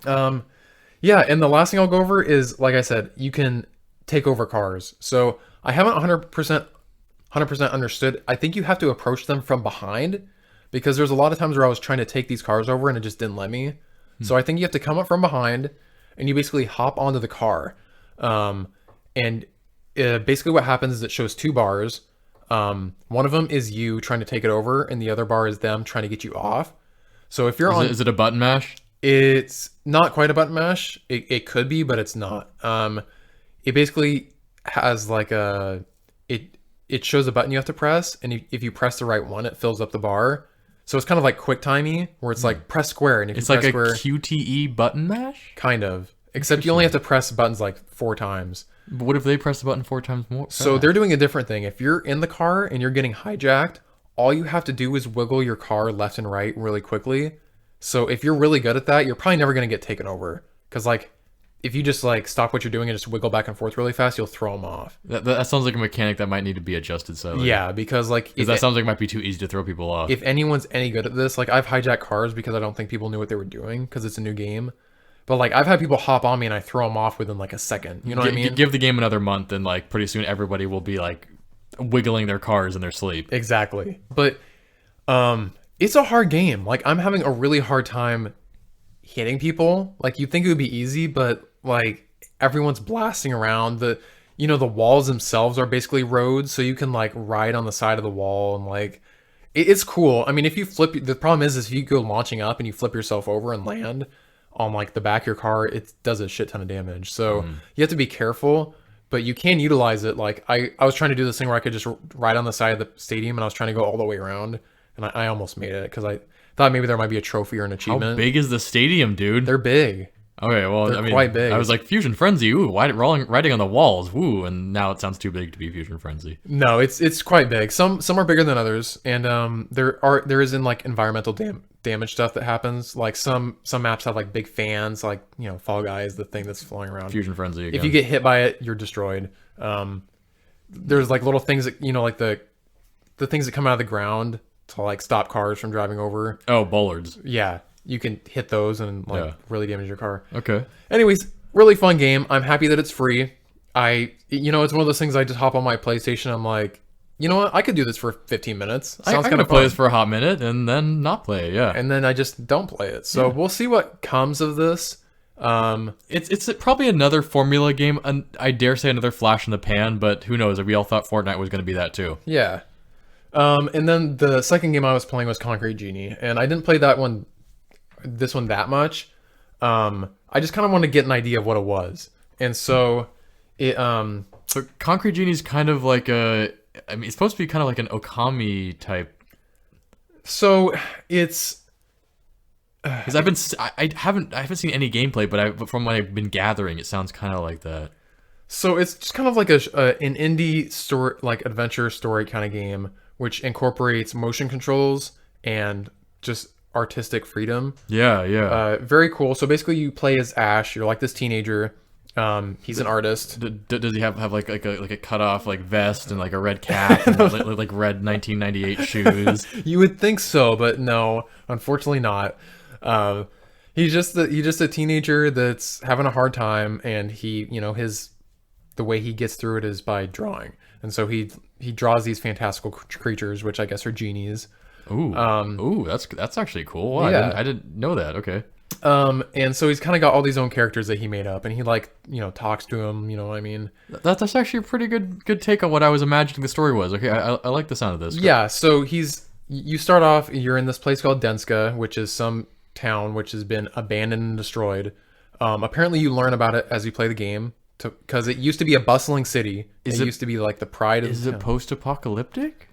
Yeah, and the last thing I'll go over is, like I said, you can take over cars. So I haven't 100% understood. I think you have to approach them from behind, because there's a lot of times where I was trying to take these cars over and it just didn't let me. So I think you have to come up from behind and you basically hop onto the car. And basically what happens is it shows two bars. One of them is you trying to take it over, and the other bar is them trying to get you off. So if you're Is it a button mash? it's not quite a button mash. It could be, but it's not. It basically has like it shows a button you have to press, and if you press the right one, it fills up the bar. So it's kind of like quick timey, where it's like press square, and if It's you like press a square, QTE button mash? kind of. Except you only have to press buttons like 4 times. But what if they press the button 4 times more? So they're doing a different thing. If you're in the car and you're getting hijacked, all you have to do is wiggle your car left and right really quickly. So if you're really good at that, you're probably never going to get taken over. Because like, if you just like stop what you're doing and just wiggle back and forth really fast, you'll throw them off. That sounds like a mechanic that might need to be adjusted. So Yeah, because like because that sounds like it might be too easy to throw people off. if anyone's any good at this, like I've hijacked cars because I don't think people knew what they were doing because it's a new game. But like I've had people hop on me and I throw them off within like a second. You know what I mean? Give the game another month, and like pretty soon everybody will be like wiggling their cars in their sleep. Exactly. But it's a hard game. Like I'm having a really hard time hitting people. Like you'd think it would be easy, but like everyone's blasting around. The walls themselves are basically roads, so you can like ride on the side of the wall, and like it's cool. I mean, if you flip, the problem is if you go launching up and you flip yourself over and land on like the back of your car, it does a shit ton of damage. So you have to be careful, but you can utilize it. Like I was trying to do this thing where I could just ride on the side of the stadium, and I was trying to go all the way around, and I almost made it because I thought maybe there might be a trophy or an How achievement. big is the stadium, dude? They're big. Okay, well, They're I mean, quite big. I was like Fusion Frenzy, ooh, riding on the walls, woo, and now it sounds too big to be Fusion Frenzy. No, it's quite big. Some are bigger than others, and there is in like environmental damage stuff that happens. Like some maps have like big fans, like Fall Guys, the thing that's flying around. Fusion Frenzy again. If you get hit by it, you're destroyed. There's like little things that like the things that come out of the ground to like stop cars from driving over. Oh, bollards. Yeah, you can hit those and like really damage your car. Okay. Anyways, really fun game. I'm happy that it's free. It's one of those things I just hop on my PlayStation. I'm like, you know what? I could do this for 15 minutes. I Sounds kind kind of play this for a hot minute and then not play it, yeah. And then I just don't play it. So we'll see what comes of this. It's probably another formula game. I dare say another flash in the pan, but who knows? We all thought Fortnite was going to be that too. Yeah. And then the second game I was playing was Concrete Genie, and I didn't play this one that much. I just kind of wanted to get an idea of what it was, and so So Concrete Genie is kind of like it's supposed to be kind of like an Okami type. So it's Because I haven't seen any gameplay, but from what I've been gathering, it sounds kind of like that. So it's just kind of like an indie story, like adventure story kind of game, which incorporates motion controls and just artistic freedom. Yeah. Very cool. So basically, you play as Ash. You're like this teenager, He's an artist. Does he have like a cut off like vest and like a red cap and like red 1998 shoes? You would think so, but no, unfortunately not. He's just a teenager that's having a hard time, and the way he gets through it is by drawing. And so he draws these fantastical creatures, which I guess are genies. Ooh, that's actually cool. Wow, Yeah. I didn't know that. Okay. And so he's kind of got all these own characters that he made up, and he talks to him. You know what I mean? That's actually a pretty good take on what I was imagining the story was. Okay, I like the sound of this. Yeah. So you start off. You're in this place called Denska, which is some town which has been abandoned and destroyed. Apparently, you learn about it as you play the game, because it used to be a bustling city. It used to be like the pride of the Is it town. post-apocalyptic?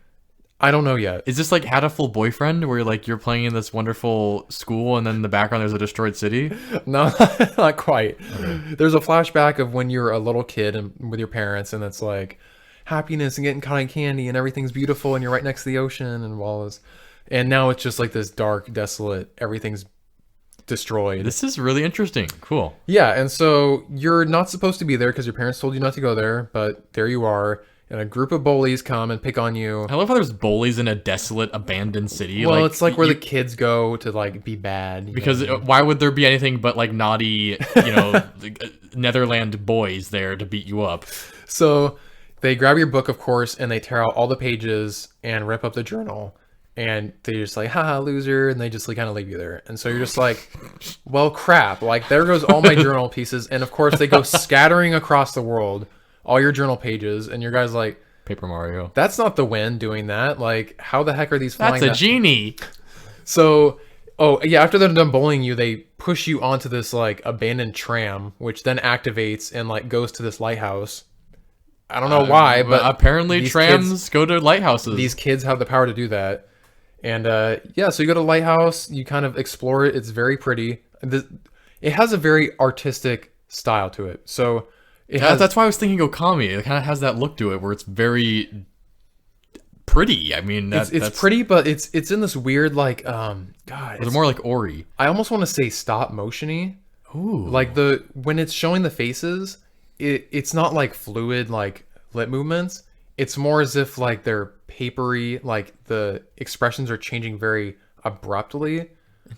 I don't know yet. Is this like Hatoful Boyfriend, where you're playing in this wonderful school, and then in the background there's a destroyed city? No, not quite. Okay. There's a flashback of when you're a little kid and with your parents, and it's like happiness and getting cotton candy and everything's beautiful, and you're right next to the ocean and walls. And now it's just like this dark, desolate, everything's destroyed. This is really interesting. Cool. Yeah, and so you're not supposed to be there because your parents told you not to go there, but there you are. And a group of bullies come and pick on you. I love how there's bullies in a desolate, abandoned city. Well, it's like where the kids go to like be bad. Because why would there be anything but like naughty, Netherland boys there to beat you up? So they grab your book, of course, and they tear out all the pages and rip up the journal. And they just like, haha, loser, and they just like kind of leave you there. And so you're just like, well, crap. Like, there goes all my journal pieces. And of course, they go scattering across the world, all your journal pages, and your guy's like, Paper Mario. That's not the wind doing that. Like, how the heck are these flying? That's a genie. So, after they're done bullying you, they push you onto this like abandoned tram, which then activates and like goes to this lighthouse. I don't know why, but apparently trams go to lighthouses. These kids have the power to do that. And so you go to the lighthouse, you kind of explore it. It's very pretty. It has a very artistic style to it. So that's why I was thinking Okami. It kind of has that look to it where it's very pretty. I mean, it's pretty, but it's in this weird like it's more like Ori. I almost want to say stop motion-y. Ooh. Like when it's showing the faces, it's not like fluid like lip movements. It's more as if like they're papery, like the expressions are changing very abruptly,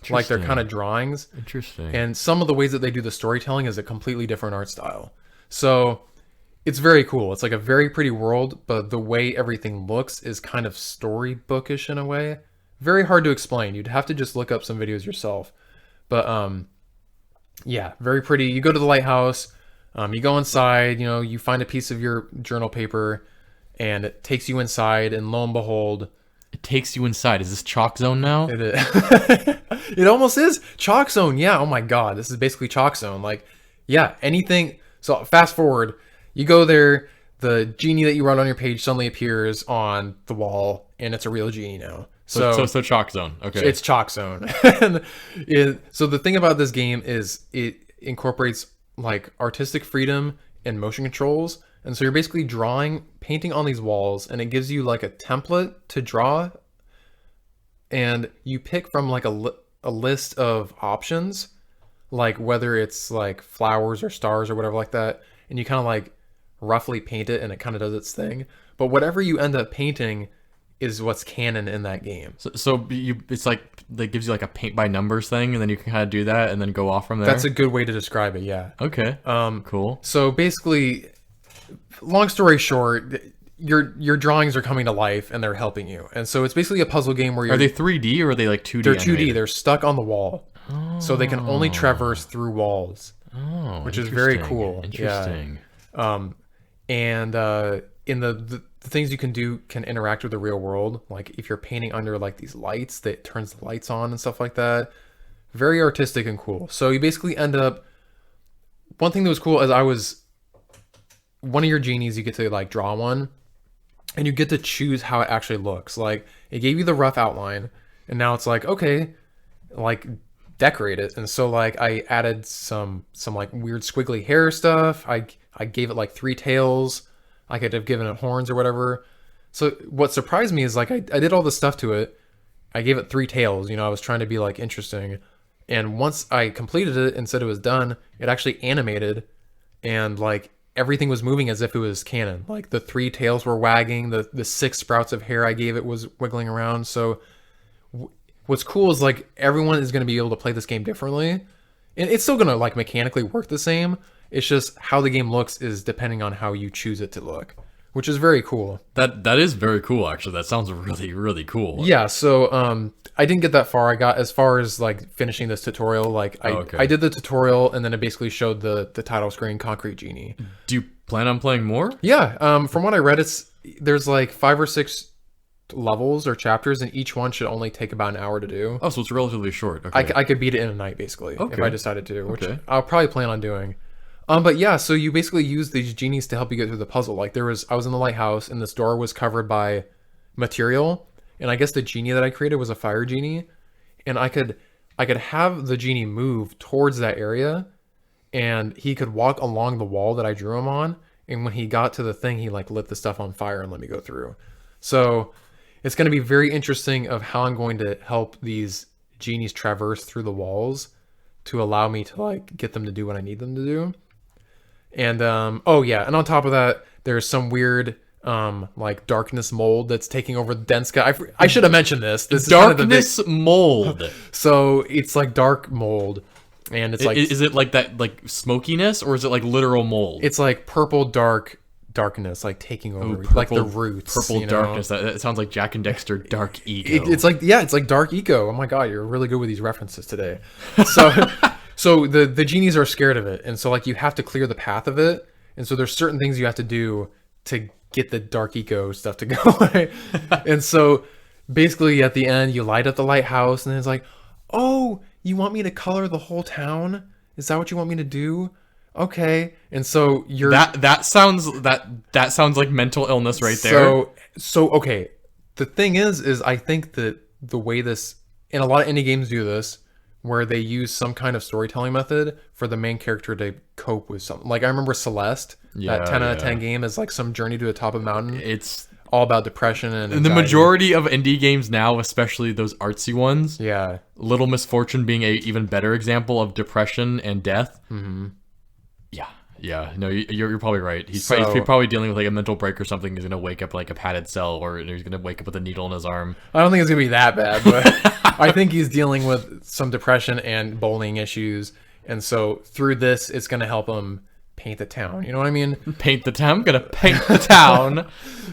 like they're kind of drawings. Interesting. And some of the ways that they do the storytelling is a completely different art style. So it's very cool. It's like a very pretty world, but the way everything looks is kind of storybookish in a way. Very hard to explain. You'd have to just look up some videos yourself. But very pretty. You go to the lighthouse, you go inside, you find a piece of your journal paper, and it takes you inside, and lo and behold, it takes you inside. Is this Chalk Zone now? It is. It almost is Chalk Zone. Yeah. Oh my God. This is basically Chalk Zone. Like, yeah, anything. So fast forward, you go there, the genie that you wrote on your page suddenly appears on the wall, and it's a real genie now. So Chalk Zone. Okay. It's Chalk Zone. So the thing about this game is it incorporates like artistic freedom and motion controls. And so you're basically painting on these walls, and it gives you like a template to draw. And you pick from like a list of options, like whether it's like flowers or stars or whatever like that. And you kind of like roughly paint it, and it kind of does its thing. But whatever you end up painting is what's canon in that game. So it's like that gives you like a paint by numbers thing, and then you can kind of do that and then go off from there. That's a good way to describe it. Yeah. Okay. Cool. So basically, long story short, your drawings are coming to life and they're helping you. And so it's basically a puzzle game where are they 3D or are they like 2D? They're 2D. They're stuck on the wall. So they can only traverse through walls. Which is very cool. Interesting. Yeah. In the things you can do can interact with the real world. Like if you're painting under like these lights, that turns the lights on and stuff like that. Very artistic and cool. So you basically end up, one thing that was cool is one of your genies, you get to like draw one, and you get to choose how it actually looks. Like it gave you the rough outline, and now it's like, okay, like decorate it. And so like I added some like weird squiggly hair stuff. I gave it like 3 tails. I could have given it horns or whatever. So what surprised me is like I did all this stuff to it. I gave it 3 tails. I was trying to be like interesting. And once I completed it and said it was done, it actually animated and like everything was moving as if it was canon. Like the 3 tails were wagging, the 6 sprouts of hair I gave it was wiggling around. So what's cool is like everyone is going to be able to play this game differently, and it's still going to like mechanically work the same. It's just how the game looks is depending on how you choose it to look, which is very cool. That is very cool, actually. That sounds really, really cool. Yeah, so I didn't get that far. I got as far as like finishing this tutorial. Like I did the tutorial, and then it basically showed the title screen, Concrete Genie. Do you plan on playing more? Yeah, from what I read, there's like 5 or 6 levels or chapters, and each one should only take about an hour to do. Oh, so it's relatively short. Okay. I could beat it in a night, basically, if I decided to, which Okay. I'll probably plan on doing. But yeah, so you basically use these genies to help you get through the puzzle. Like I was in the lighthouse, and this door was covered by material, and I guess the genie that I created was a fire genie, and I could have the genie move towards that area, and he could walk along the wall that I drew him on, and when he got to the thing, he like lit the stuff on fire and let me go through. So it's going to be very interesting of how I'm going to help these genies traverse through the walls to allow me to like get them to do what I need them to do. And oh yeah, and on top of that, there's some weird like darkness mold that's taking over the dense sky. I should have mentioned this. This Darkness mold. So it's like dark mold, and it's like is it like that like smokiness, or is it like literal mold? it's like purple darkness like taking over like the roots. Purple you know? darkness. That sounds like Jack and Dexter Dark Ego. It's like it's like dark eco. Oh my god, you're really good with these references today. So so the genies are scared of it, and so like you have to clear the path of it, and so there's certain things you have to do to get the dark eco stuff to go away. And so basically at the end you light up the lighthouse, and it's like, oh, you want me to color the whole town? Is that what you want me to do? Okay. And so you're that sounds like mental illness right there. So okay. The thing is I think that the way this, and a lot of indie games do this, where they use some kind of storytelling method for the main character to cope with something. Like I remember Celeste, that 10 out of 10 game is like some journey to the top of a mountain. It's all about depression and the anxiety. majority of indie games now, especially those artsy ones. Yeah. Little Misfortune being a even better example of depression and death. Mm-hmm. Yeah. No, you're probably right. He's probably dealing with like a mental break or something. He's gonna wake up like a padded cell, or he's gonna wake up with a needle in his arm. I don't think it's gonna be that bad, but I think he's dealing with some depression and bullying issues, and so through this, it's gonna help him paint the town. You know what I mean? Paint the town. I'm gonna paint the town.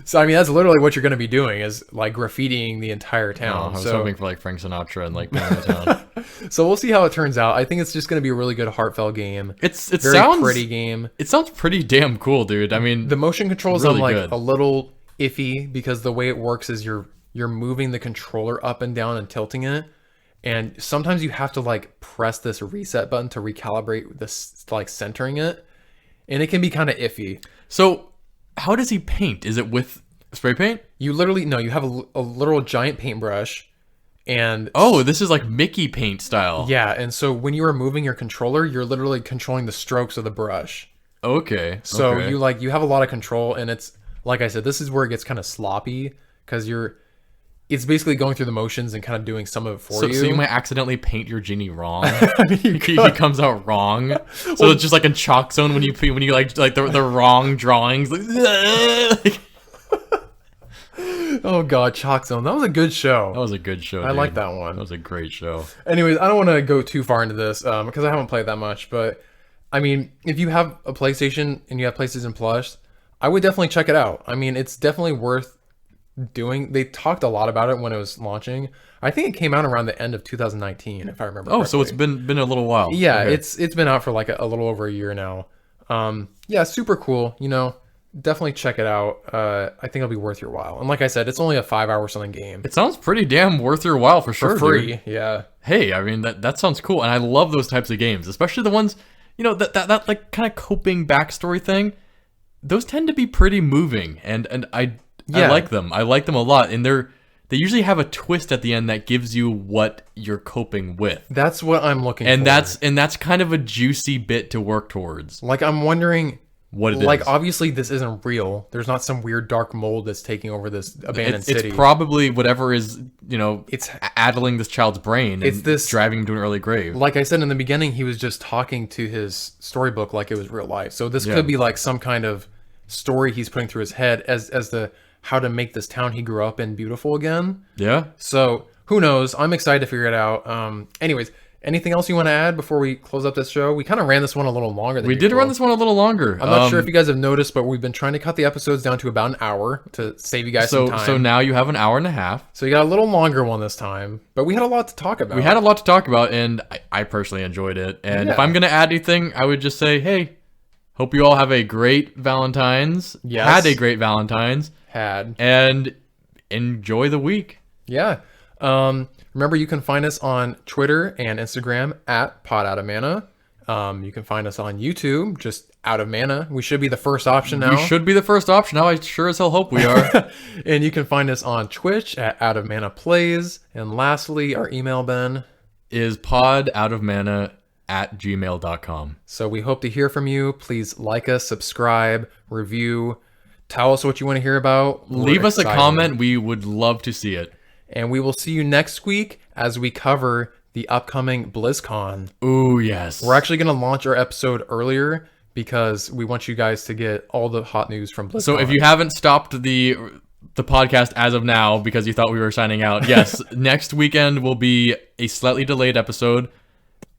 So I mean, that's literally what you're gonna be doing, is like graffitiing the entire town. I was hoping for like Frank Sinatra and like painting the town. So we'll see how it turns out. I think it's just gonna be a really good, heartfelt game. It sounds pretty game. It sounds pretty damn cool, dude. I mean, the motion controls really I'm like good. a little iffy, because the way it works is you're moving the controller up and down and tilting it, and sometimes you have to like press this reset button to recalibrate this, like centering it, and it can be kind of iffy. So how does he paint? Is it with spray paint? You literally you have a literal giant paintbrush, and oh, this is like Mickey paint style. yeah, and so when you are moving your controller, you're literally controlling the strokes of the brush. Okay. So you have a lot of control, and it's like I said, this is where it gets kind of sloppy, because it's basically going through the motions and kind of doing some of it for you. So you might accidentally paint your genie wrong. He comes out wrong. So it's just like in Chalk Zone when you like the wrong drawings. Like, oh god, Chalk Zone. That was a good show. that was a good show. I dude. like that one. That was a great show. Anyways, I don't want to go too far into this because I haven't played that much. But I mean, if you have a PlayStation and you have PlayStation Plus, I would definitely check it out. I mean, it's definitely worth doing. They talked a lot about it when it was launching. I think it came out around the end of 2019, if I remember correctly. So it's been a little while. Yeah, Okay. it's been out for like a little over a year now. Yeah, super cool. Definitely check it out. I think it'll be worth your while. And like I said, it's only a 5-hour something game. It sounds pretty damn worth your while for sure. For free, dude. yeah. Hey, I mean that sounds cool, and I love those types of games, especially the ones that like kind of coping backstory thing. Those tend to be pretty moving, and I like them. I like them a lot, and they usually have a twist at the end that gives you what you're coping with. That's what I'm looking for. And that's kind of a juicy bit to work towards. Like, I'm wondering, what it is. Like, obviously, this isn't real. There's not some weird dark mold that's taking over this abandoned city. It's probably whatever is, It's addling this child's brain and driving him to an early grave. Like I said in the beginning, he was just talking to his storybook like it was real life. So this could be like some kind of story he's putting through his head as the how to make this town he grew up in beautiful again. Yeah. So who knows? I'm excited to figure it out. Anyways, anything else you want to add before we close up this show? We kind of ran this one a little longer than we did run this one a little longer. I'm not sure if you guys have noticed, but we've been trying to cut the episodes down to about an hour to save you guys some time. So now you have an hour and a half. So you got a little longer one this time, but we had a lot to talk about. We had a lot to talk about, and I personally enjoyed it. And if I'm going to add anything, I would just say, hey, hope you all have a great Valentine's. Yes. Had a great Valentine's. Had. And enjoy the week. Yeah. Remember, you can find us on Twitter and Instagram at PodOutOfMana. You can find us on YouTube, just Out of Mana. We should be the first option now. We should be the first option now. I sure as hell hope we are. And you can find us on Twitch at Out of Mana Plays. And lastly, our email, Ben, is podoutofmana@gmail.com. So we hope to hear from you. Please like us, subscribe, review, tell us what you want to hear about. Leave us a comment. We would love to see it. And we will see you next week as we cover the upcoming BlizzCon. Ooh, yes. We're actually going to launch our episode earlier because we want you guys to get all the hot news from BlizzCon. So if you haven't stopped the podcast as of now because you thought we were signing out, yes, next weekend will be a slightly delayed episode.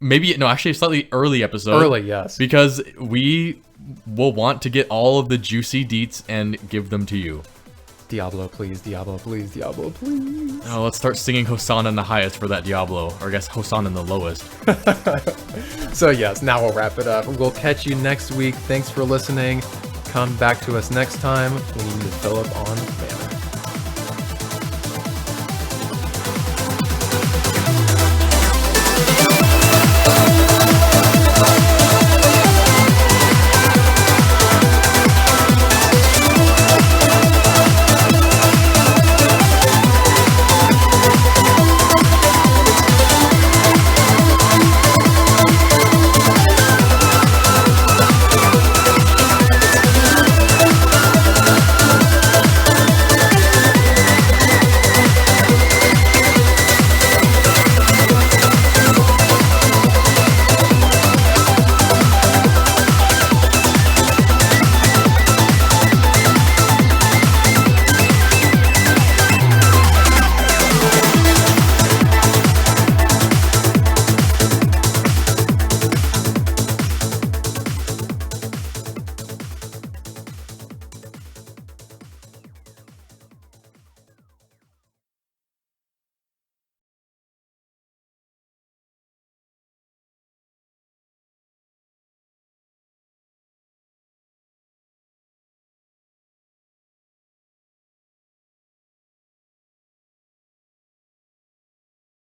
Actually a slightly early episode. Early, yes. Because we will want to get all of the juicy deets and give them to you. Diablo, please, Diablo, please, Diablo, please. Oh, let's start singing Hosanna in the highest for that Diablo. Or I guess Hosanna in the lowest. So yes, now we'll wrap it up. We'll catch you next week. Thanks for listening. Come back to us next time when you fill up on